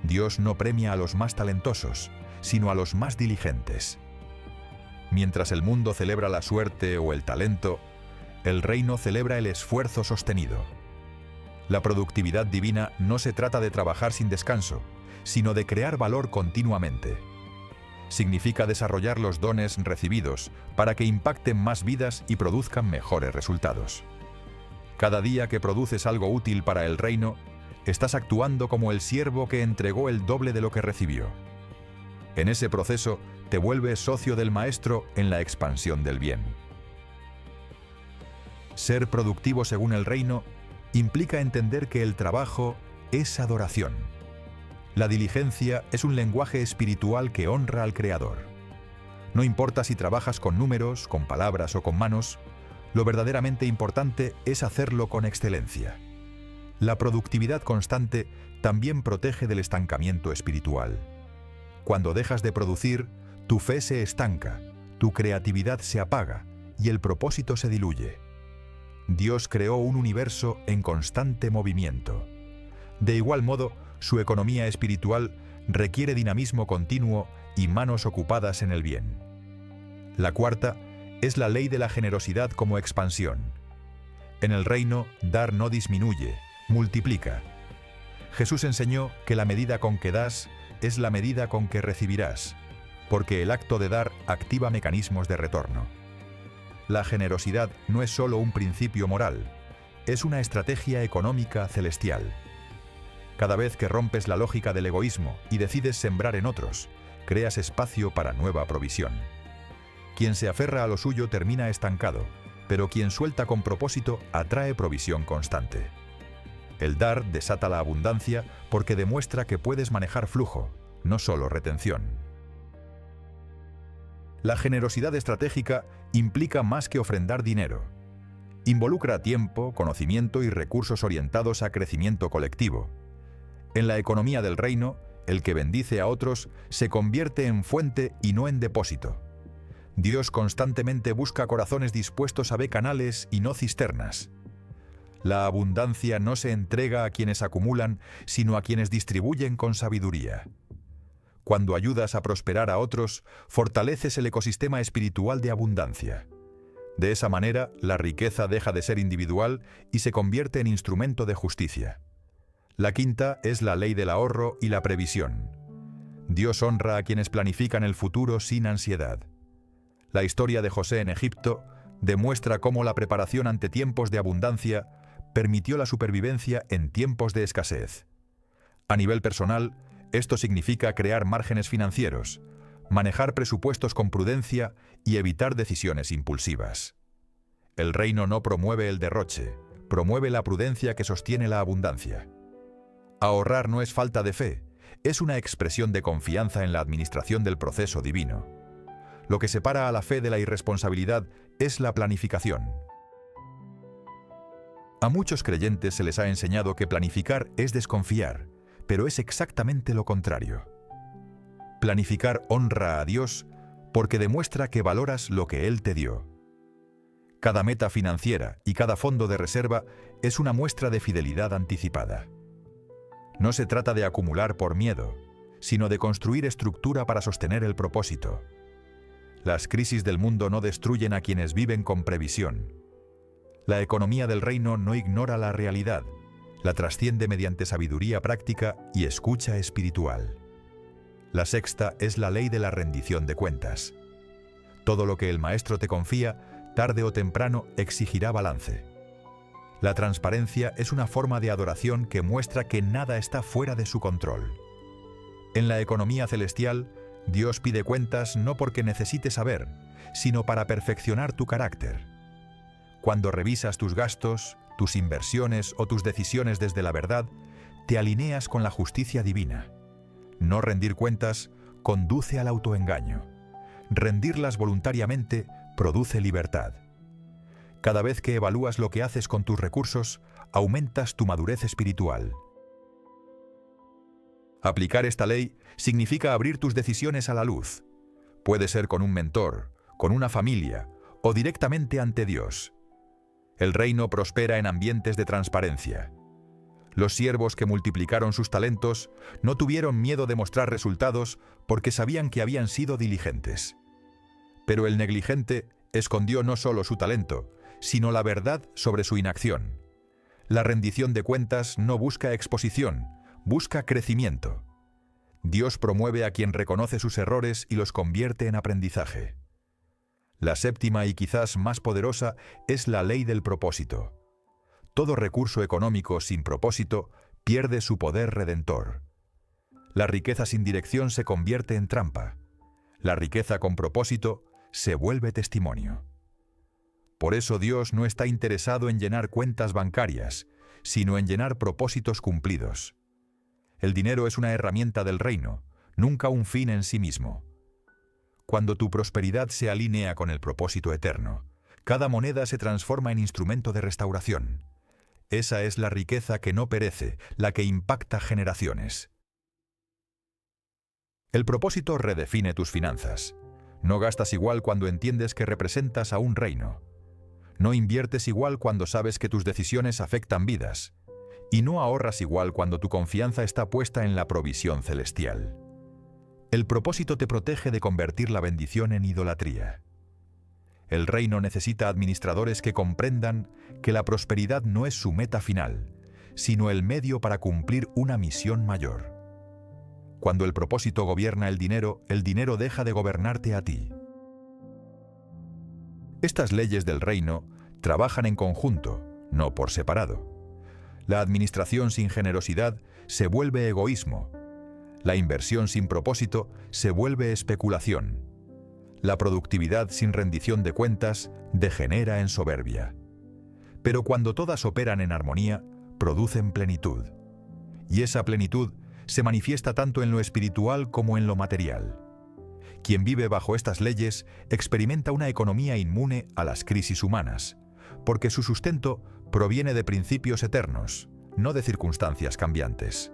Speaker 1: Dios no premia a los más talentosos, sino a los más diligentes. Mientras el mundo celebra la suerte o el talento, el reino celebra el esfuerzo sostenido. La productividad divina no se trata de trabajar sin descanso, sino de crear valor continuamente. Significa desarrollar los dones recibidos para que impacten más vidas y produzcan mejores resultados. Cada día que produces algo útil para el reino, estás actuando como el siervo que entregó el doble de lo que recibió. En ese proceso, te vuelves socio del Maestro en la expansión del bien. Ser productivo según el reino implica entender que el trabajo es adoración. La diligencia es un lenguaje espiritual que honra al Creador. No importa si trabajas con números, con palabras o con manos, lo verdaderamente importante es hacerlo con excelencia. La productividad constante también protege del estancamiento espiritual. Cuando dejas de producir, tu fe se estanca, tu creatividad se apaga y el propósito se diluye. Dios creó un universo en constante movimiento. De igual modo, su economía espiritual requiere dinamismo continuo y manos ocupadas en el bien. La cuarta es la ley de la generosidad como expansión. En el reino, dar no disminuye, multiplica. Jesús enseñó que la medida con que das es la medida con que recibirás, porque el acto de dar activa mecanismos de retorno. La generosidad no es solo un principio moral, es una estrategia económica celestial. Cada vez que rompes la lógica del egoísmo y decides sembrar en otros, creas espacio para nueva provisión. Quien se aferra a lo suyo termina estancado, pero quien suelta con propósito atrae provisión constante. El dar desata la abundancia porque demuestra que puedes manejar flujo, no solo retención. La generosidad estratégica implica más que ofrendar dinero. Involucra tiempo, conocimiento y recursos orientados a crecimiento colectivo. En la economía del reino, el que bendice a otros se convierte en fuente y no en depósito. Dios constantemente busca corazones dispuestos a ver canales y no cisternas. La abundancia no se entrega a quienes acumulan, sino a quienes distribuyen con sabiduría. Cuando ayudas a prosperar a otros, fortaleces el ecosistema espiritual de abundancia. De esa manera, la riqueza deja de ser individual y se convierte en instrumento de justicia. La quinta es la ley del ahorro y la previsión. Dios honra a quienes planifican el futuro sin ansiedad. La historia de José en Egipto demuestra cómo la preparación ante tiempos de abundancia permitió la supervivencia en tiempos de escasez. A nivel personal, Esto significa crear márgenes financieros, manejar presupuestos con prudencia y evitar decisiones impulsivas. El reino no promueve el derroche, promueve la prudencia que sostiene la abundancia. Ahorrar no es falta de fe, es una expresión de confianza en la administración del proceso divino. Lo que separa a la fe de la irresponsabilidad es la planificación. A muchos creyentes se les ha enseñado que planificar es desconfiar, pero es exactamente lo contrario. Planificar honra a Dios porque demuestra que valoras lo que Él te dio. Cada meta financiera y cada fondo de reserva es una muestra de fidelidad anticipada. No se trata de acumular por miedo, sino de construir estructura para sostener el propósito. Las crisis del mundo no destruyen a quienes viven con previsión. La economía del reino no ignora la realidad, la trasciende mediante sabiduría práctica y escucha espiritual. La sexta es la ley de la rendición de cuentas. Todo lo que el maestro te confía, tarde o temprano exigirá balance. La transparencia es una forma de adoración que muestra que nada está fuera de su control. En la economía celestial, Dios pide cuentas no porque necesite saber, sino para perfeccionar tu carácter. Cuando revisas tus gastos, tus inversiones o tus decisiones desde la verdad, te alineas con la justicia divina. No rendir cuentas conduce al autoengaño. Rendirlas voluntariamente produce libertad. Cada vez que evalúas lo que haces con tus recursos, aumentas tu madurez espiritual. Aplicar esta ley significa abrir tus decisiones a la luz. Puede ser con un mentor, con una familia o directamente ante Dios. El reino prospera en ambientes de transparencia. Los siervos que multiplicaron sus talentos no tuvieron miedo de mostrar resultados porque sabían que habían sido diligentes. Pero el negligente escondió no solo su talento, sino la verdad sobre su inacción. La rendición de cuentas no busca exposición, busca crecimiento. Dios promueve a quien reconoce sus errores y los convierte en aprendizaje. La séptima y quizás más poderosa es la ley del propósito. Todo recurso económico sin propósito pierde su poder redentor. La riqueza sin dirección se convierte en trampa. La riqueza con propósito se vuelve testimonio. Por eso Dios no está interesado en llenar cuentas bancarias, sino en llenar propósitos cumplidos. El dinero es una herramienta del reino, nunca un fin en sí mismo. Cuando tu prosperidad se alinea con el propósito eterno, cada moneda se transforma en instrumento de restauración. Esa es la riqueza que no perece, la que impacta generaciones. El propósito redefine tus finanzas. No gastas igual cuando entiendes que representas a un reino. No inviertes igual cuando sabes que tus decisiones afectan vidas. Y no ahorras igual cuando tu confianza está puesta en la provisión celestial. El propósito te protege de convertir la bendición en idolatría. El reino necesita administradores que comprendan que la prosperidad no es su meta final, sino el medio para cumplir una misión mayor. Cuando el propósito gobierna el dinero deja de gobernarte a ti. Estas leyes del reino trabajan en conjunto, no por separado. La administración sin generosidad se vuelve egoísmo. La inversión sin propósito se vuelve especulación. La productividad sin rendición de cuentas degenera en soberbia. Pero cuando todas operan en armonía, producen plenitud. Y esa plenitud se manifiesta tanto en lo espiritual como en lo material. Quien vive bajo estas leyes experimenta una economía inmune a las crisis humanas, porque su sustento proviene de principios eternos, no de circunstancias cambiantes.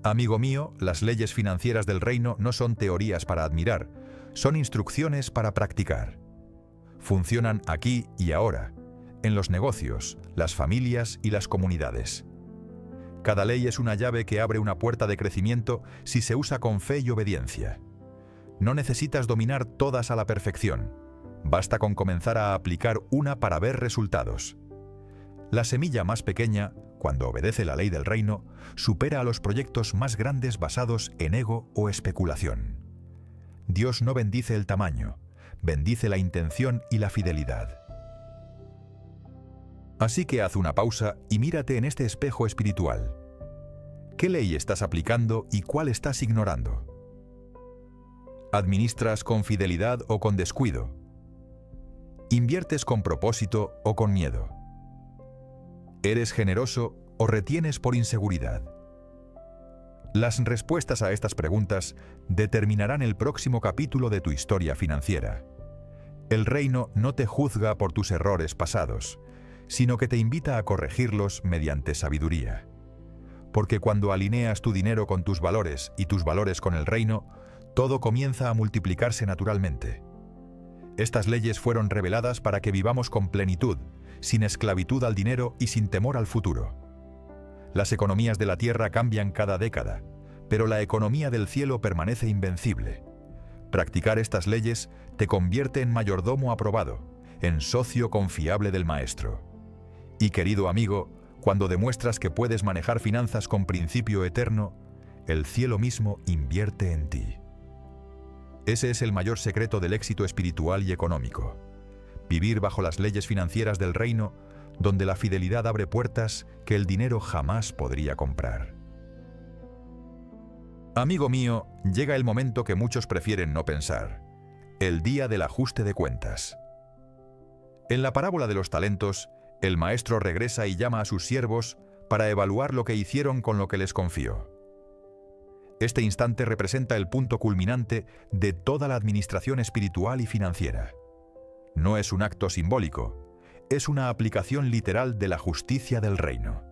Speaker 1: Amigo mío, las leyes financieras del reino no son teorías para admirar, son instrucciones para practicar. Funcionan aquí y ahora, en los negocios, las familias y las comunidades. Cada ley es una llave que abre una puerta de crecimiento si se usa con fe y obediencia. No necesitas dominar todas a la perfección. Basta con comenzar a aplicar una para ver resultados. La semilla más pequeña, cuando obedece la ley del reino, supera a los proyectos más grandes basados en ego o especulación. Dios no bendice el tamaño, bendice la intención y la fidelidad. Así que haz una pausa y mírate en este espejo espiritual. ¿Qué ley estás aplicando y cuál estás ignorando? ¿Administras con fidelidad o con descuido? ¿Inviertes con propósito o con miedo? ¿Eres generoso o retienes por inseguridad? Las respuestas a estas preguntas determinarán el próximo capítulo de tu historia financiera. El reino no te juzga por tus errores pasados, sino que te invita a corregirlos mediante sabiduría. Porque cuando alineas tu dinero con tus valores y tus valores con el reino, todo comienza a multiplicarse naturalmente. Estas leyes fueron reveladas para que vivamos con plenitud, sin esclavitud al dinero y sin temor al futuro. Las economías de la tierra cambian cada década, pero la economía del cielo permanece invencible. Practicar estas leyes te convierte en mayordomo aprobado, en socio confiable del Maestro. Y querido amigo, cuando demuestras que puedes manejar finanzas con principio eterno, el cielo mismo invierte en ti. Ese es el mayor secreto del éxito espiritual y económico. Vivir bajo las leyes financieras del reino, donde la fidelidad abre puertas que el dinero jamás podría comprar. Amigo mío, llega el momento que muchos prefieren no pensar: el día del ajuste de cuentas. En la parábola de los talentos, el maestro regresa y llama a sus siervos para evaluar lo que hicieron con lo que les confió. Este instante representa el punto culminante de toda la administración espiritual y financiera. No es un acto simbólico, es una aplicación literal de la justicia del reino.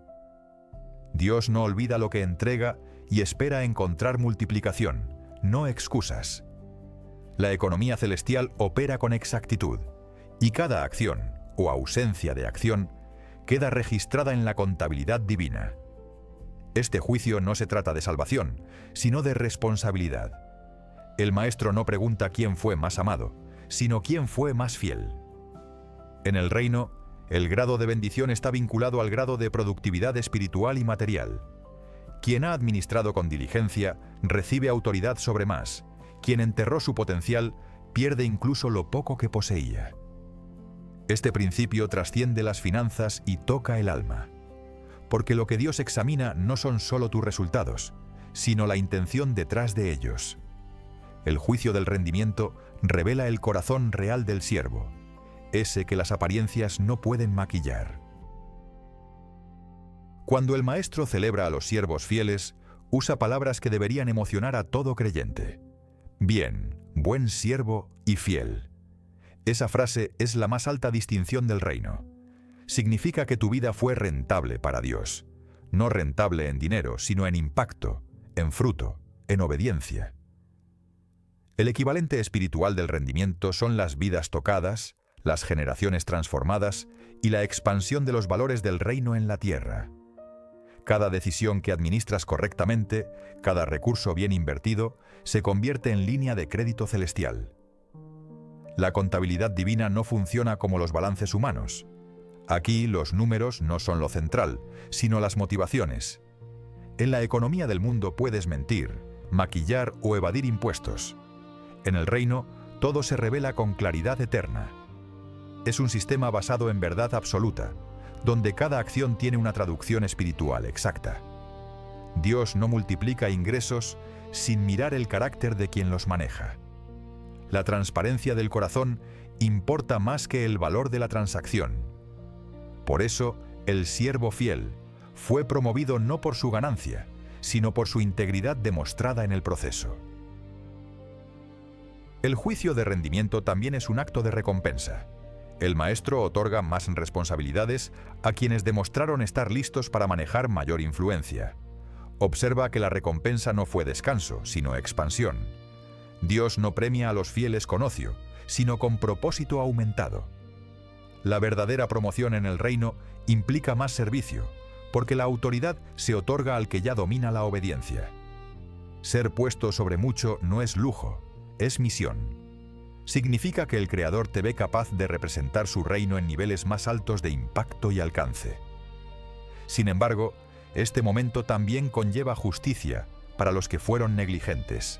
Speaker 1: Dios no olvida lo que entrega y espera encontrar multiplicación, no excusas. La economía celestial opera con exactitud, y cada acción, o ausencia de acción, queda registrada en la contabilidad divina. Este juicio no se trata de salvación, sino de responsabilidad. El maestro no pregunta quién fue más amado, sino quién fue más fiel. En el reino, el grado de bendición está vinculado al grado de productividad espiritual y material. Quien ha administrado con diligencia recibe autoridad sobre más. Quien enterró su potencial pierde incluso lo poco que poseía. Este principio trasciende las finanzas y toca el alma. Porque lo que Dios examina no son solo tus resultados, sino la intención detrás de ellos. El juicio del rendimiento revela el corazón real del siervo, ese que las apariencias no pueden maquillar. Cuando el maestro celebra a los siervos fieles, usa palabras que deberían emocionar a todo creyente. Bien, buen siervo y fiel. Esa frase es la más alta distinción del reino. Significa que tu vida fue rentable para Dios. No rentable en dinero, sino en impacto, en fruto, en obediencia. El equivalente espiritual del rendimiento son las vidas tocadas, las generaciones transformadas y la expansión de los valores del reino en la tierra. Cada decisión que administras correctamente, cada recurso bien invertido, se convierte en línea de crédito celestial. La contabilidad divina no funciona como los balances humanos. Aquí los números no son lo central, sino las motivaciones. En la economía del mundo puedes mentir, maquillar o evadir impuestos. En el reino, todo se revela con claridad eterna. Es un sistema basado en verdad absoluta, donde cada acción tiene una traducción espiritual exacta. Dios no multiplica ingresos sin mirar el carácter de quien los maneja. La transparencia del corazón importa más que el valor de la transacción. Por eso, el siervo fiel fue promovido no por su ganancia, sino por su integridad demostrada en el proceso. El juicio de rendimiento también es un acto de recompensa. El maestro otorga más responsabilidades a quienes demostraron estar listos para manejar mayor influencia. Observa que la recompensa no fue descanso, sino expansión. Dios no premia a los fieles con ocio, sino con propósito aumentado. La verdadera promoción en el reino implica más servicio, porque la autoridad se otorga al que ya domina la obediencia. Ser puesto sobre mucho no es lujo, es misión. Significa que el Creador te ve capaz de representar su reino en niveles más altos de impacto y alcance. Sin embargo, este momento también conlleva justicia para los que fueron negligentes.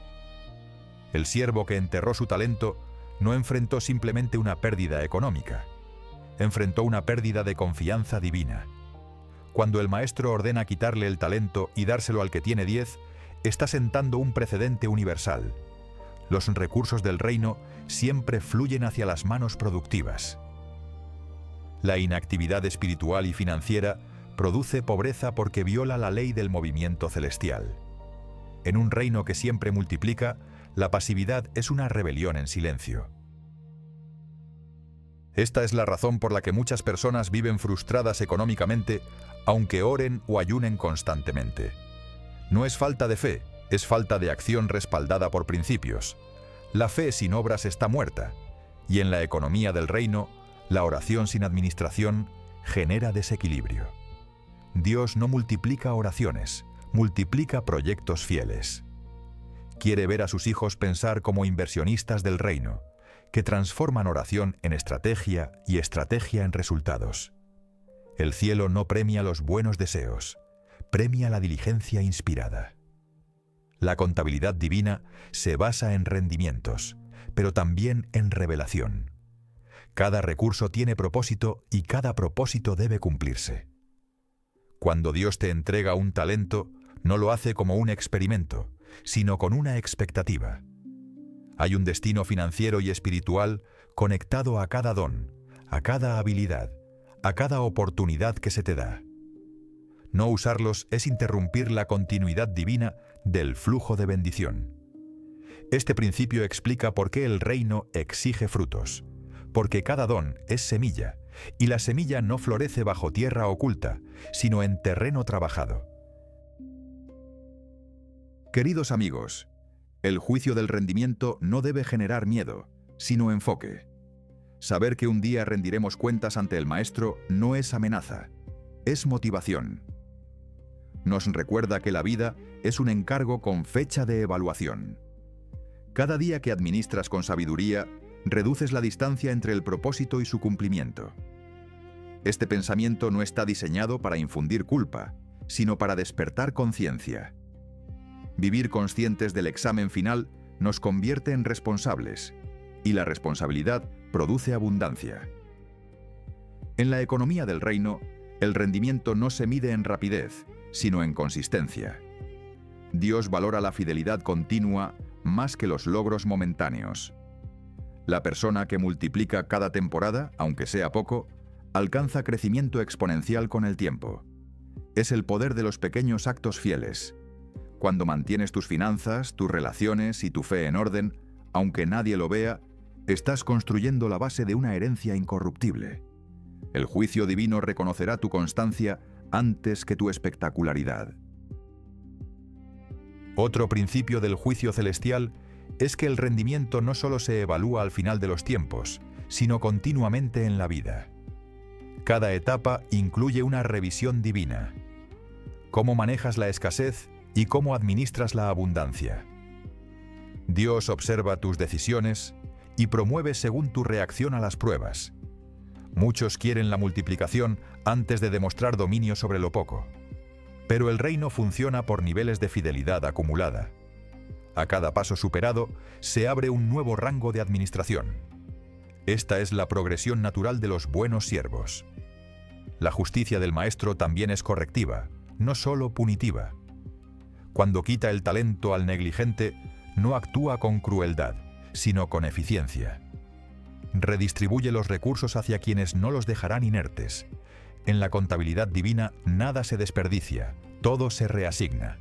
Speaker 1: El siervo que enterró su talento no enfrentó simplemente una pérdida económica, enfrentó una pérdida de confianza divina. Cuando el maestro ordena quitarle el talento y dárselo al que tiene 10, está sentando un precedente universal. Los recursos del reino siempre fluyen hacia las manos productivas. La inactividad espiritual y financiera produce pobreza porque viola la ley del movimiento celestial. En un reino que siempre multiplica, la pasividad es una rebelión en silencio. Esta es la razón por la que muchas personas viven frustradas económicamente, aunque oren o ayunen constantemente. No es falta de fe, es falta de acción respaldada por principios. La fe sin obras está muerta, y en la economía del reino, la oración sin administración genera desequilibrio. Dios no multiplica oraciones, multiplica proyectos fieles. Quiere ver a sus hijos pensar como inversionistas del reino, que transforman oración en estrategia y estrategia en resultados. El cielo no premia los buenos deseos, premia la diligencia inspirada. La contabilidad divina se basa en rendimientos, pero también en revelación. Cada recurso tiene propósito y cada propósito debe cumplirse. Cuando Dios te entrega un talento, no lo hace como un experimento, sino con una expectativa. Hay un destino financiero y espiritual conectado a cada don, a cada habilidad, a cada oportunidad que se te da. No usarlos es interrumpir la continuidad divina del flujo de bendición. Este principio explica por qué el reino exige frutos, porque cada don es semilla, y la semilla no florece bajo tierra oculta, sino en terreno trabajado. Queridos amigos, el juicio del rendimiento no debe generar miedo, sino enfoque. Saber que un día rendiremos cuentas ante el Maestro no es amenaza, es motivación. Nos recuerda que la vida es un encargo con fecha de evaluación. Cada día que administras con sabiduría, reduces la distancia entre el propósito y su cumplimiento. Este pensamiento no está diseñado para infundir culpa, sino para despertar conciencia. Vivir conscientes del examen final nos convierte en responsables, y la responsabilidad produce abundancia. En la economía del reino, el rendimiento no se mide en rapidez, sino en consistencia. Dios valora la fidelidad continua más que los logros momentáneos. La persona que multiplica cada temporada, aunque sea poco, alcanza crecimiento exponencial con el tiempo. Es el poder de los pequeños actos fieles. Cuando mantienes tus finanzas, tus relaciones y tu fe en orden, aunque nadie lo vea, estás construyendo la base de una herencia incorruptible. El juicio divino reconocerá tu constancia antes que tu espectacularidad. Otro principio del juicio celestial es que el rendimiento no solo se evalúa al final de los tiempos, sino continuamente en la vida. Cada etapa incluye una revisión divina. ¿Cómo manejas la escasez y cómo administras la abundancia? Dios observa tus decisiones y promueve según tu reacción a las pruebas. Muchos quieren la multiplicación antes de demostrar dominio sobre lo poco. Pero el reino funciona por niveles de fidelidad acumulada. A cada paso superado, se abre un nuevo rango de administración. Esta es la progresión natural de los buenos siervos. La justicia del Maestro también es correctiva, no solo punitiva. Cuando quita el talento al negligente, no actúa con crueldad, sino con eficiencia. Redistribuye los recursos hacia quienes no los dejarán inertes. En la contabilidad divina nada se desperdicia, todo se reasigna.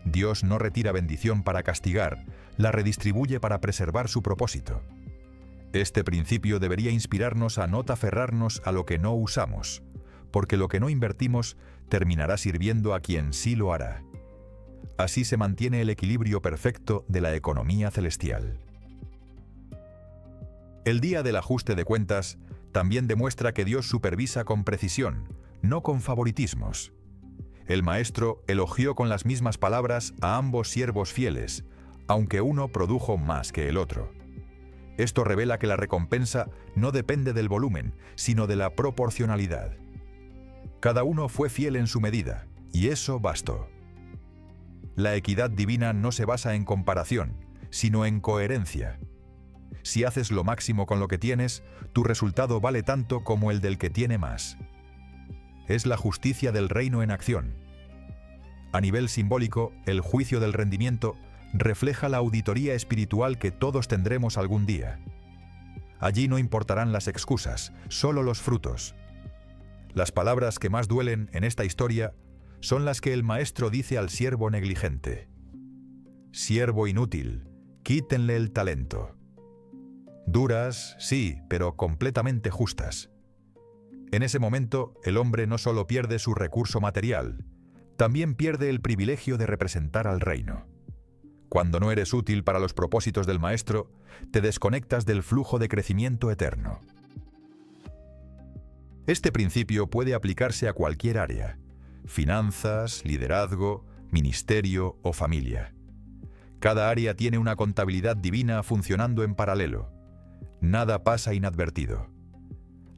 Speaker 1: Dios no retira bendición para castigar, la redistribuye para preservar su propósito. Este principio debería inspirarnos a no aferrarnos a lo que no usamos, porque lo que no invertimos terminará sirviendo a quien sí lo hará. Así se mantiene el equilibrio perfecto de la economía celestial. El día del ajuste de cuentas también demuestra que Dios supervisa con precisión, no con favoritismos. El Maestro elogió con las mismas palabras a ambos siervos fieles, aunque uno produjo más que el otro. Esto revela que la recompensa no depende del volumen, sino de la proporcionalidad. Cada uno fue fiel en su medida, y eso bastó. La equidad divina no se basa en comparación, sino en coherencia. Si haces lo máximo con lo que tienes, tu resultado vale tanto como el del que tiene más. es la justicia del reino en acción. A nivel simbólico, el juicio del rendimiento refleja la auditoría espiritual que todos tendremos algún día. Allí no importarán las excusas, solo los frutos. Las palabras que más duelen en esta historia son las que el maestro dice al siervo negligente. Siervo inútil, quítenle el talento. Duras, sí, pero completamente justas. En ese momento, el hombre no solo pierde su recurso material, también pierde el privilegio de representar al reino. Cuando no eres útil para los propósitos del maestro, te desconectas del flujo de crecimiento eterno. Este principio puede aplicarse a cualquier área: finanzas, liderazgo, ministerio o familia. Cada área tiene una contabilidad divina funcionando en paralelo. Nada pasa inadvertido.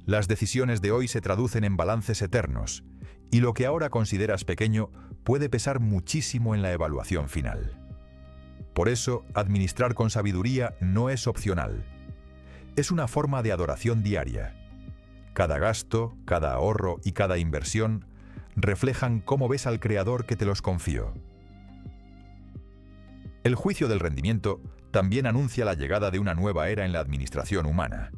Speaker 1: Las decisiones de hoy se traducen en balances eternos, y lo que ahora consideras pequeño puede pesar muchísimo en la evaluación final. Por eso, administrar con sabiduría no es opcional. Es una forma de adoración diaria. Cada gasto, cada ahorro y cada inversión reflejan cómo ves al Creador que te los confió. El juicio del rendimiento también anuncia la llegada de una nueva era en la administración humana.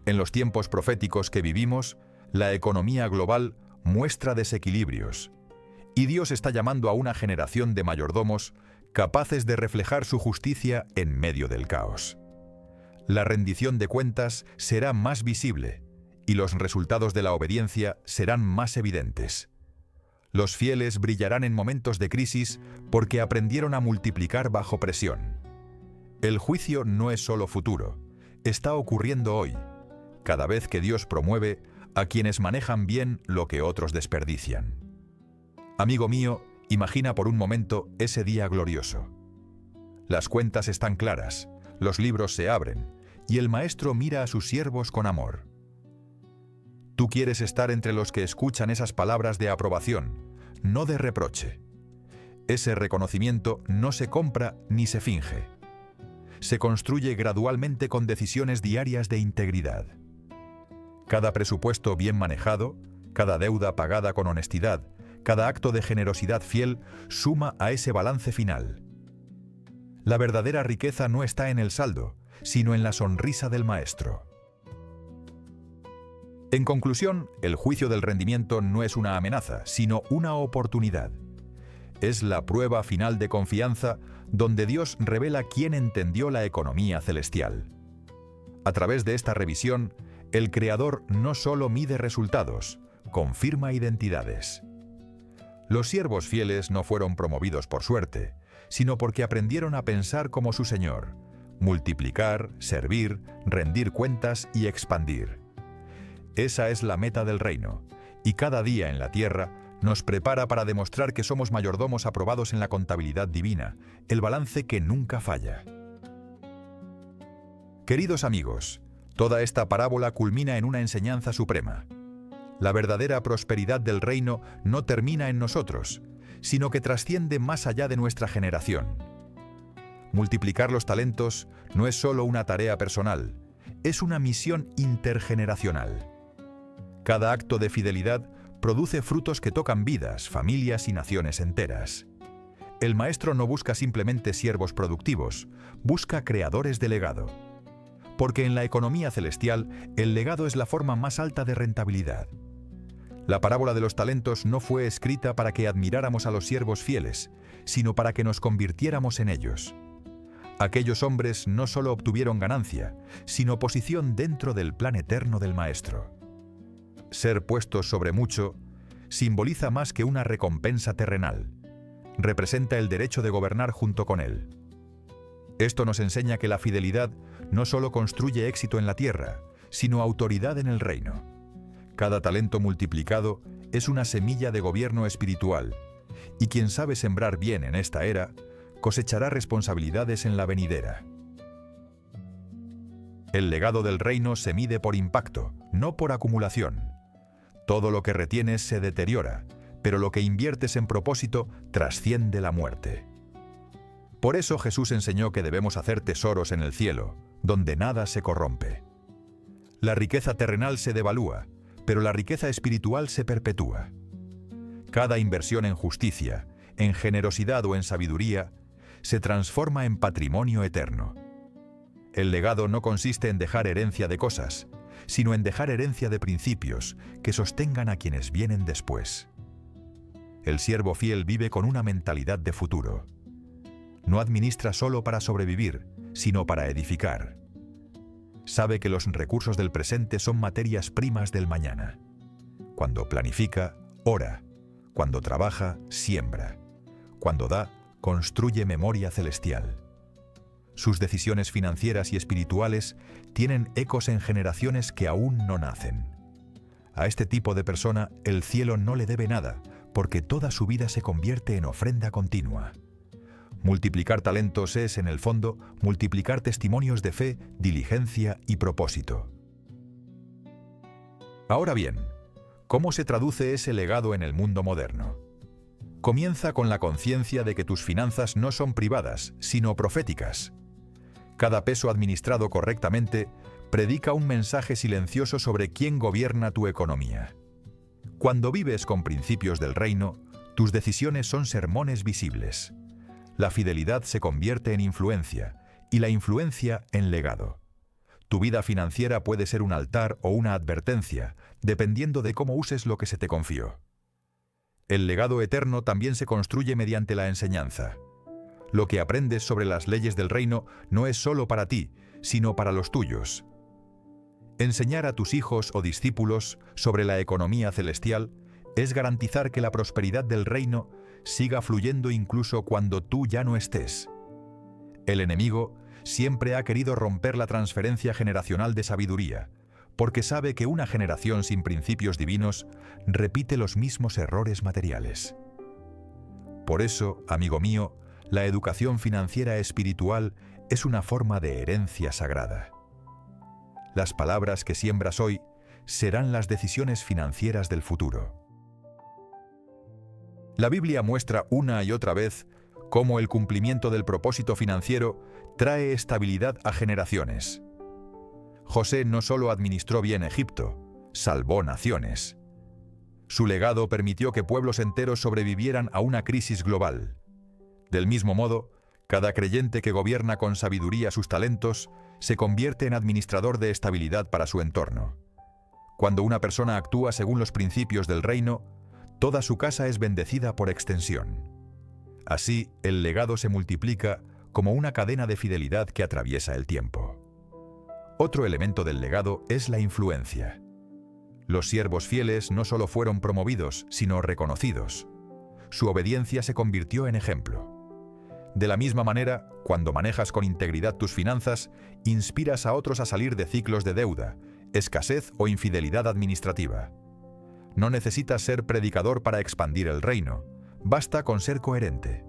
Speaker 1: En los tiempos proféticos que vivimos, la economía global muestra desequilibrios, y Dios está llamando a una generación de mayordomos capaces de reflejar su justicia en medio del caos. La rendición de cuentas será más visible, y los resultados de la obediencia serán más evidentes. Los fieles brillarán en momentos de crisis porque aprendieron a multiplicar bajo presión. El juicio no es solo futuro, está ocurriendo hoy, cada vez que Dios promueve a quienes manejan bien lo que otros desperdician. Amigo mío, imagina por un momento ese día glorioso. Las cuentas están claras, los libros se abren, y el maestro mira a sus siervos con amor. Tú quieres estar entre los que escuchan esas palabras de aprobación, no de reproche. Ese reconocimiento no se compra ni se finge. Se construye gradualmente con decisiones diarias de integridad. Cada presupuesto bien manejado, cada deuda pagada con honestidad, cada acto de generosidad fiel suma a ese balance final. La verdadera riqueza no está en el saldo, sino en la sonrisa del maestro. En conclusión, el juicio del rendimiento no es una amenaza, sino una oportunidad. Es la prueba final de confianza donde Dios revela quién entendió la economía celestial. A través de esta revisión, el Creador no solo mide resultados, confirma identidades. Los siervos fieles no fueron promovidos por suerte, sino porque aprendieron a pensar como su Señor, multiplicar, servir, rendir cuentas y expandir. Esa es la meta del reino, y cada día en la tierra nos prepara para demostrar que somos mayordomos aprobados en la contabilidad divina, el balance que nunca falla. Queridos amigos, toda esta parábola culmina en una enseñanza suprema. La verdadera prosperidad del reino no termina en nosotros, sino que trasciende más allá de nuestra generación. Multiplicar los talentos no es solo una tarea personal, es una misión intergeneracional. Cada acto de fidelidad produce frutos que tocan vidas, familias y naciones enteras. El maestro no busca simplemente siervos productivos, busca creadores de legado. Porque en la economía celestial, el legado es la forma más alta de rentabilidad. La parábola de los talentos no fue escrita para que admiráramos a los siervos fieles, sino para que nos convirtiéramos en ellos. Aquellos hombres no solo obtuvieron ganancia, sino posición dentro del plan eterno del maestro. Ser puestos sobre mucho simboliza más que una recompensa terrenal. Representa el derecho de gobernar junto con él. Esto nos enseña que la fidelidad no solo construye éxito en la tierra, sino autoridad en el reino. Cada talento multiplicado es una semilla de gobierno espiritual, y quien sabe sembrar bien en esta era, cosechará responsabilidades en la venidera. El legado del reino se mide por impacto, no por acumulación. Todo lo que retienes se deteriora, pero lo que inviertes en propósito trasciende la muerte. Por eso Jesús enseñó que debemos hacer tesoros en el cielo, donde nada se corrompe. La riqueza terrenal se devalúa, pero la riqueza espiritual se perpetúa. Cada inversión en justicia, en generosidad o en sabiduría se transforma en patrimonio eterno. El legado no consiste en dejar herencia de cosas, sino en dejar herencia de principios que sostengan a quienes vienen después. El siervo fiel vive con una mentalidad de futuro. No administra solo para sobrevivir, sino para edificar. Sabe que los recursos del presente son materias primas del mañana. Cuando planifica, ora. Cuando trabaja, siembra. Cuando da, construye memoria celestial. Sus decisiones financieras y espirituales tienen ecos en generaciones que aún no nacen. A este tipo de persona el cielo no le debe nada, porque toda su vida se convierte en ofrenda continua. Multiplicar talentos es, en el fondo, multiplicar testimonios de fe, diligencia y propósito. Ahora bien, ¿cómo se traduce ese legado en el mundo moderno? Comienza con la conciencia de que tus finanzas no son privadas, sino proféticas. Cada peso administrado correctamente predica un mensaje silencioso sobre quién gobierna tu economía. Cuando vives con principios del reino, tus decisiones son sermones visibles. La fidelidad se convierte en influencia, y la influencia en legado. Tu vida financiera puede ser un altar o una advertencia, dependiendo de cómo uses lo que se te confió. El legado eterno también se construye mediante la enseñanza. Lo que aprendes sobre las leyes del reino no es solo para ti, sino para los tuyos. Enseñar a tus hijos o discípulos sobre la economía celestial es garantizar que la prosperidad del reino siga fluyendo incluso cuando tú ya no estés. El enemigo siempre ha querido romper la transferencia generacional de sabiduría, porque sabe que una generación sin principios divinos repite los mismos errores materiales. Por eso, amigo mío, la educación financiera espiritual es una forma de herencia sagrada. Las palabras que siembras hoy serán las decisiones financieras del futuro. La Biblia muestra una y otra vez cómo el cumplimiento del propósito financiero trae estabilidad a generaciones. José no solo administró bien Egipto, salvó naciones. Su legado permitió que pueblos enteros sobrevivieran a una crisis global. Del mismo modo, cada creyente que gobierna con sabiduría sus talentos se convierte en administrador de estabilidad para su entorno. Cuando una persona actúa según los principios del reino, toda su casa es bendecida por extensión. Así, el legado se multiplica como una cadena de fidelidad que atraviesa el tiempo. Otro elemento del legado es la influencia. Los siervos fieles no solo fueron promovidos, sino reconocidos. Su obediencia se convirtió en ejemplo. De la misma manera, cuando manejas con integridad tus finanzas, inspiras a otros a salir de ciclos de deuda, escasez o infidelidad administrativa. No necesitas ser predicador para expandir el reino, basta con ser coherente.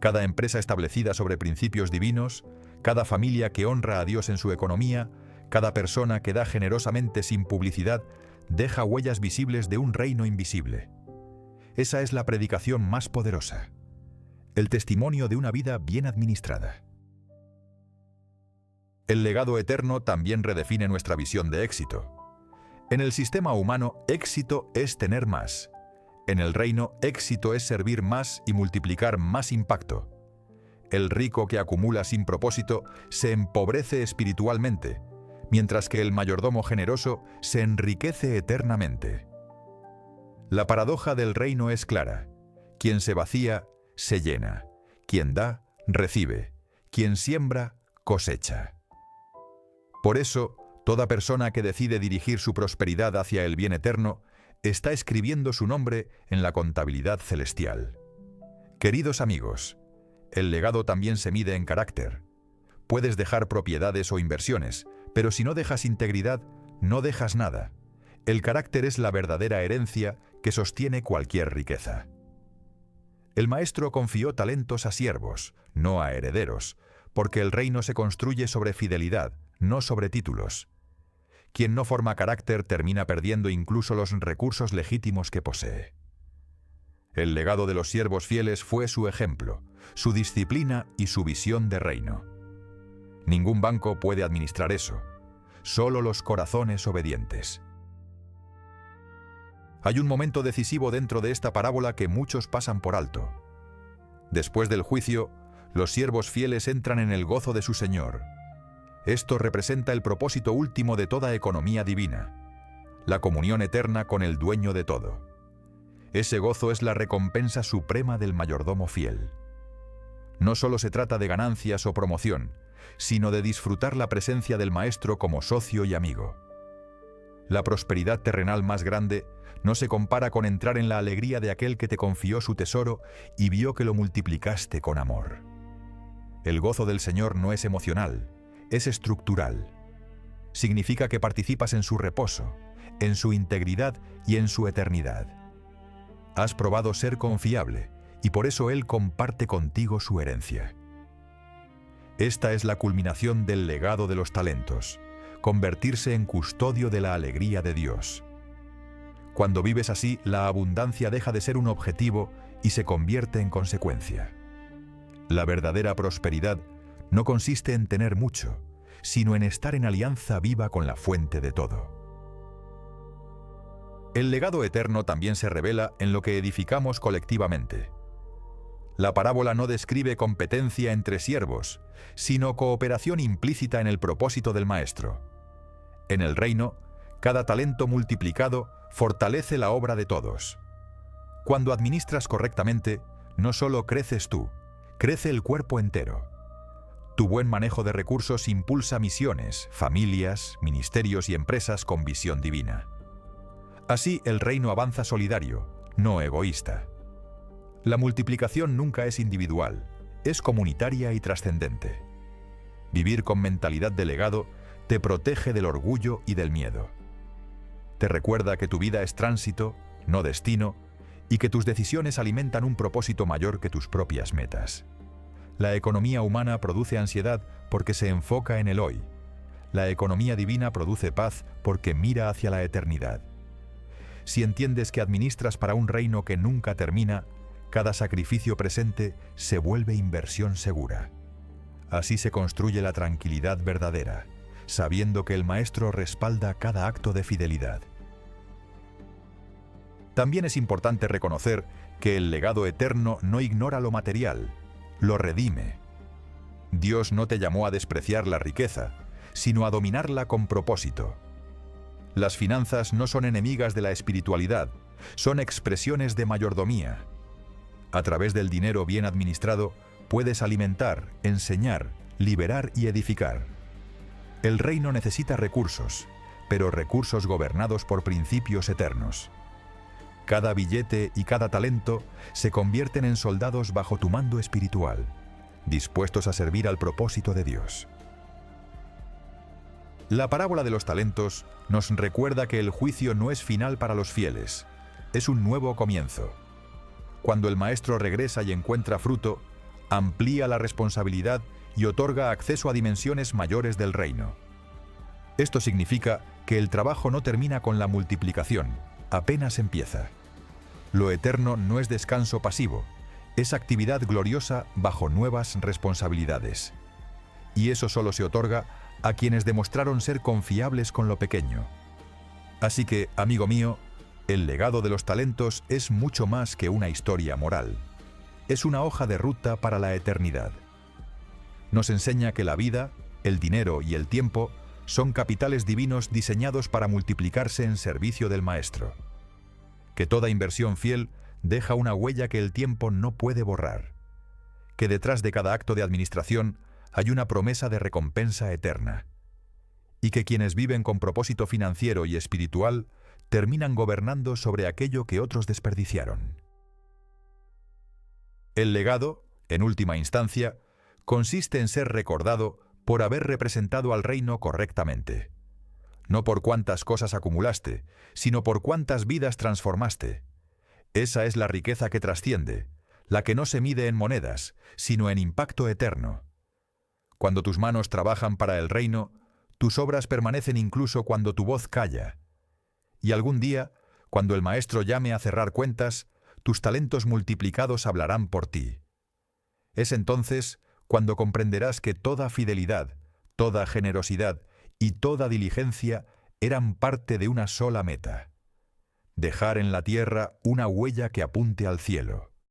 Speaker 1: Cada empresa establecida sobre principios divinos, cada familia que honra a Dios en su economía, cada persona que da generosamente sin publicidad, deja huellas visibles de un reino invisible. Esa es la predicación más poderosa. El testimonio de una vida bien administrada. El legado eterno también redefine nuestra visión de éxito. En el sistema humano, éxito es tener más. En el reino, éxito es servir más y multiplicar más impacto. El rico que acumula sin propósito se empobrece espiritualmente, mientras que el mayordomo generoso se enriquece eternamente. La paradoja del reino es clara. Quien se vacía, se llena. Quien da, recibe. Quien siembra, cosecha. Por eso, toda persona que decide dirigir su prosperidad hacia el bien eterno está escribiendo su nombre en la contabilidad celestial. Queridos amigos, el legado también se mide en carácter. Puedes dejar propiedades o inversiones, pero si no dejas integridad, no dejas nada. El carácter es la verdadera herencia que sostiene cualquier riqueza. El maestro confió talentos a siervos, no a herederos, porque el reino se construye sobre fidelidad, no sobre títulos. Quien no forma carácter termina perdiendo incluso los recursos legítimos que posee. El legado de los siervos fieles fue su ejemplo, su disciplina y su visión de reino. Ningún banco puede administrar eso, solo los corazones obedientes. Hay un momento decisivo dentro de esta parábola que muchos pasan por alto. Después del juicio, los siervos fieles entran en el gozo de su Señor. Esto representa el propósito último de toda economía divina, la comunión eterna con el dueño de todo. Ese gozo es la recompensa suprema del mayordomo fiel. No solo se trata de ganancias o promoción, sino de disfrutar la presencia del Maestro como socio y amigo. La prosperidad terrenal más grande no se compara con entrar en la alegría de aquel que te confió su tesoro y vio que lo multiplicaste con amor. El gozo del Señor no es emocional, es estructural. Significa que participas en su reposo, en su integridad y en su eternidad. Has probado ser confiable y por eso Él comparte contigo su herencia. Esta es la culminación del legado de los talentos, convertirse en custodio de la alegría de Dios. Cuando vives así, la abundancia deja de ser un objetivo y se convierte en consecuencia. La verdadera prosperidad no consiste en tener mucho, sino en estar en alianza viva con la fuente de todo. El legado eterno también se revela en lo que edificamos colectivamente. La parábola no describe competencia entre siervos, sino cooperación implícita en el propósito del Maestro. En el reino, cada talento multiplicado fortalece la obra de todos. Cuando administras correctamente, no solo creces tú, crece el cuerpo entero. Tu buen manejo de recursos impulsa misiones, familias, ministerios y empresas con visión divina. Así el reino avanza solidario, no egoísta. La multiplicación nunca es individual, es comunitaria y trascendente. Vivir con mentalidad de legado te protege del orgullo y del miedo. Te recuerda que tu vida es tránsito, no destino, y que tus decisiones alimentan un propósito mayor que tus propias metas. La economía humana produce ansiedad porque se enfoca en el hoy. La economía divina produce paz porque mira hacia la eternidad. Si entiendes que administras para un reino que nunca termina, cada sacrificio presente se vuelve inversión segura. Así se construye la tranquilidad verdadera, sabiendo que el Maestro respalda cada acto de fidelidad. También es importante reconocer que el legado eterno no ignora lo material, lo redime. Dios no te llamó a despreciar la riqueza, sino a dominarla con propósito. Las finanzas no son enemigas de la espiritualidad, son expresiones de mayordomía. A través del dinero bien administrado, puedes alimentar, enseñar, liberar y edificar. El reino necesita recursos, pero recursos gobernados por principios eternos. Cada billete y cada talento se convierten en soldados bajo tu mando espiritual, dispuestos a servir al propósito de Dios. La parábola de los talentos nos recuerda que el juicio no es final para los fieles, es un nuevo comienzo. Cuando el Maestro regresa y encuentra fruto, amplía la responsabilidad y otorga acceso a dimensiones mayores del reino. Esto significa que el trabajo no termina con la multiplicación, apenas empieza. Lo eterno no es descanso pasivo, es actividad gloriosa bajo nuevas responsabilidades. Y eso solo se otorga a quienes demostraron ser confiables con lo pequeño. Así que, amigo mío, el legado de los talentos es mucho más que una historia moral. Es una hoja de ruta para la eternidad. Nos enseña que la vida, el dinero y el tiempo son capitales divinos diseñados para multiplicarse en servicio del Maestro. Que toda inversión fiel deja una huella que el tiempo no puede borrar. Que detrás de cada acto de administración hay una promesa de recompensa eterna. Y que quienes viven con propósito financiero y espiritual terminan gobernando sobre aquello que otros desperdiciaron. El legado, en última instancia, consiste en ser recordado por haber representado al reino correctamente. No por cuántas cosas acumulaste, sino por cuántas vidas transformaste. Esa es la riqueza que trasciende, la que no se mide en monedas, sino en impacto eterno. Cuando tus manos trabajan para el reino, tus obras permanecen incluso cuando tu voz calla. Y algún día, cuando el Maestro llame a cerrar cuentas, tus talentos multiplicados hablarán por ti. Es entonces cuando comprenderás que toda fidelidad, toda generosidad y toda diligencia eran parte de una sola meta: dejar en la tierra una huella que apunte al cielo.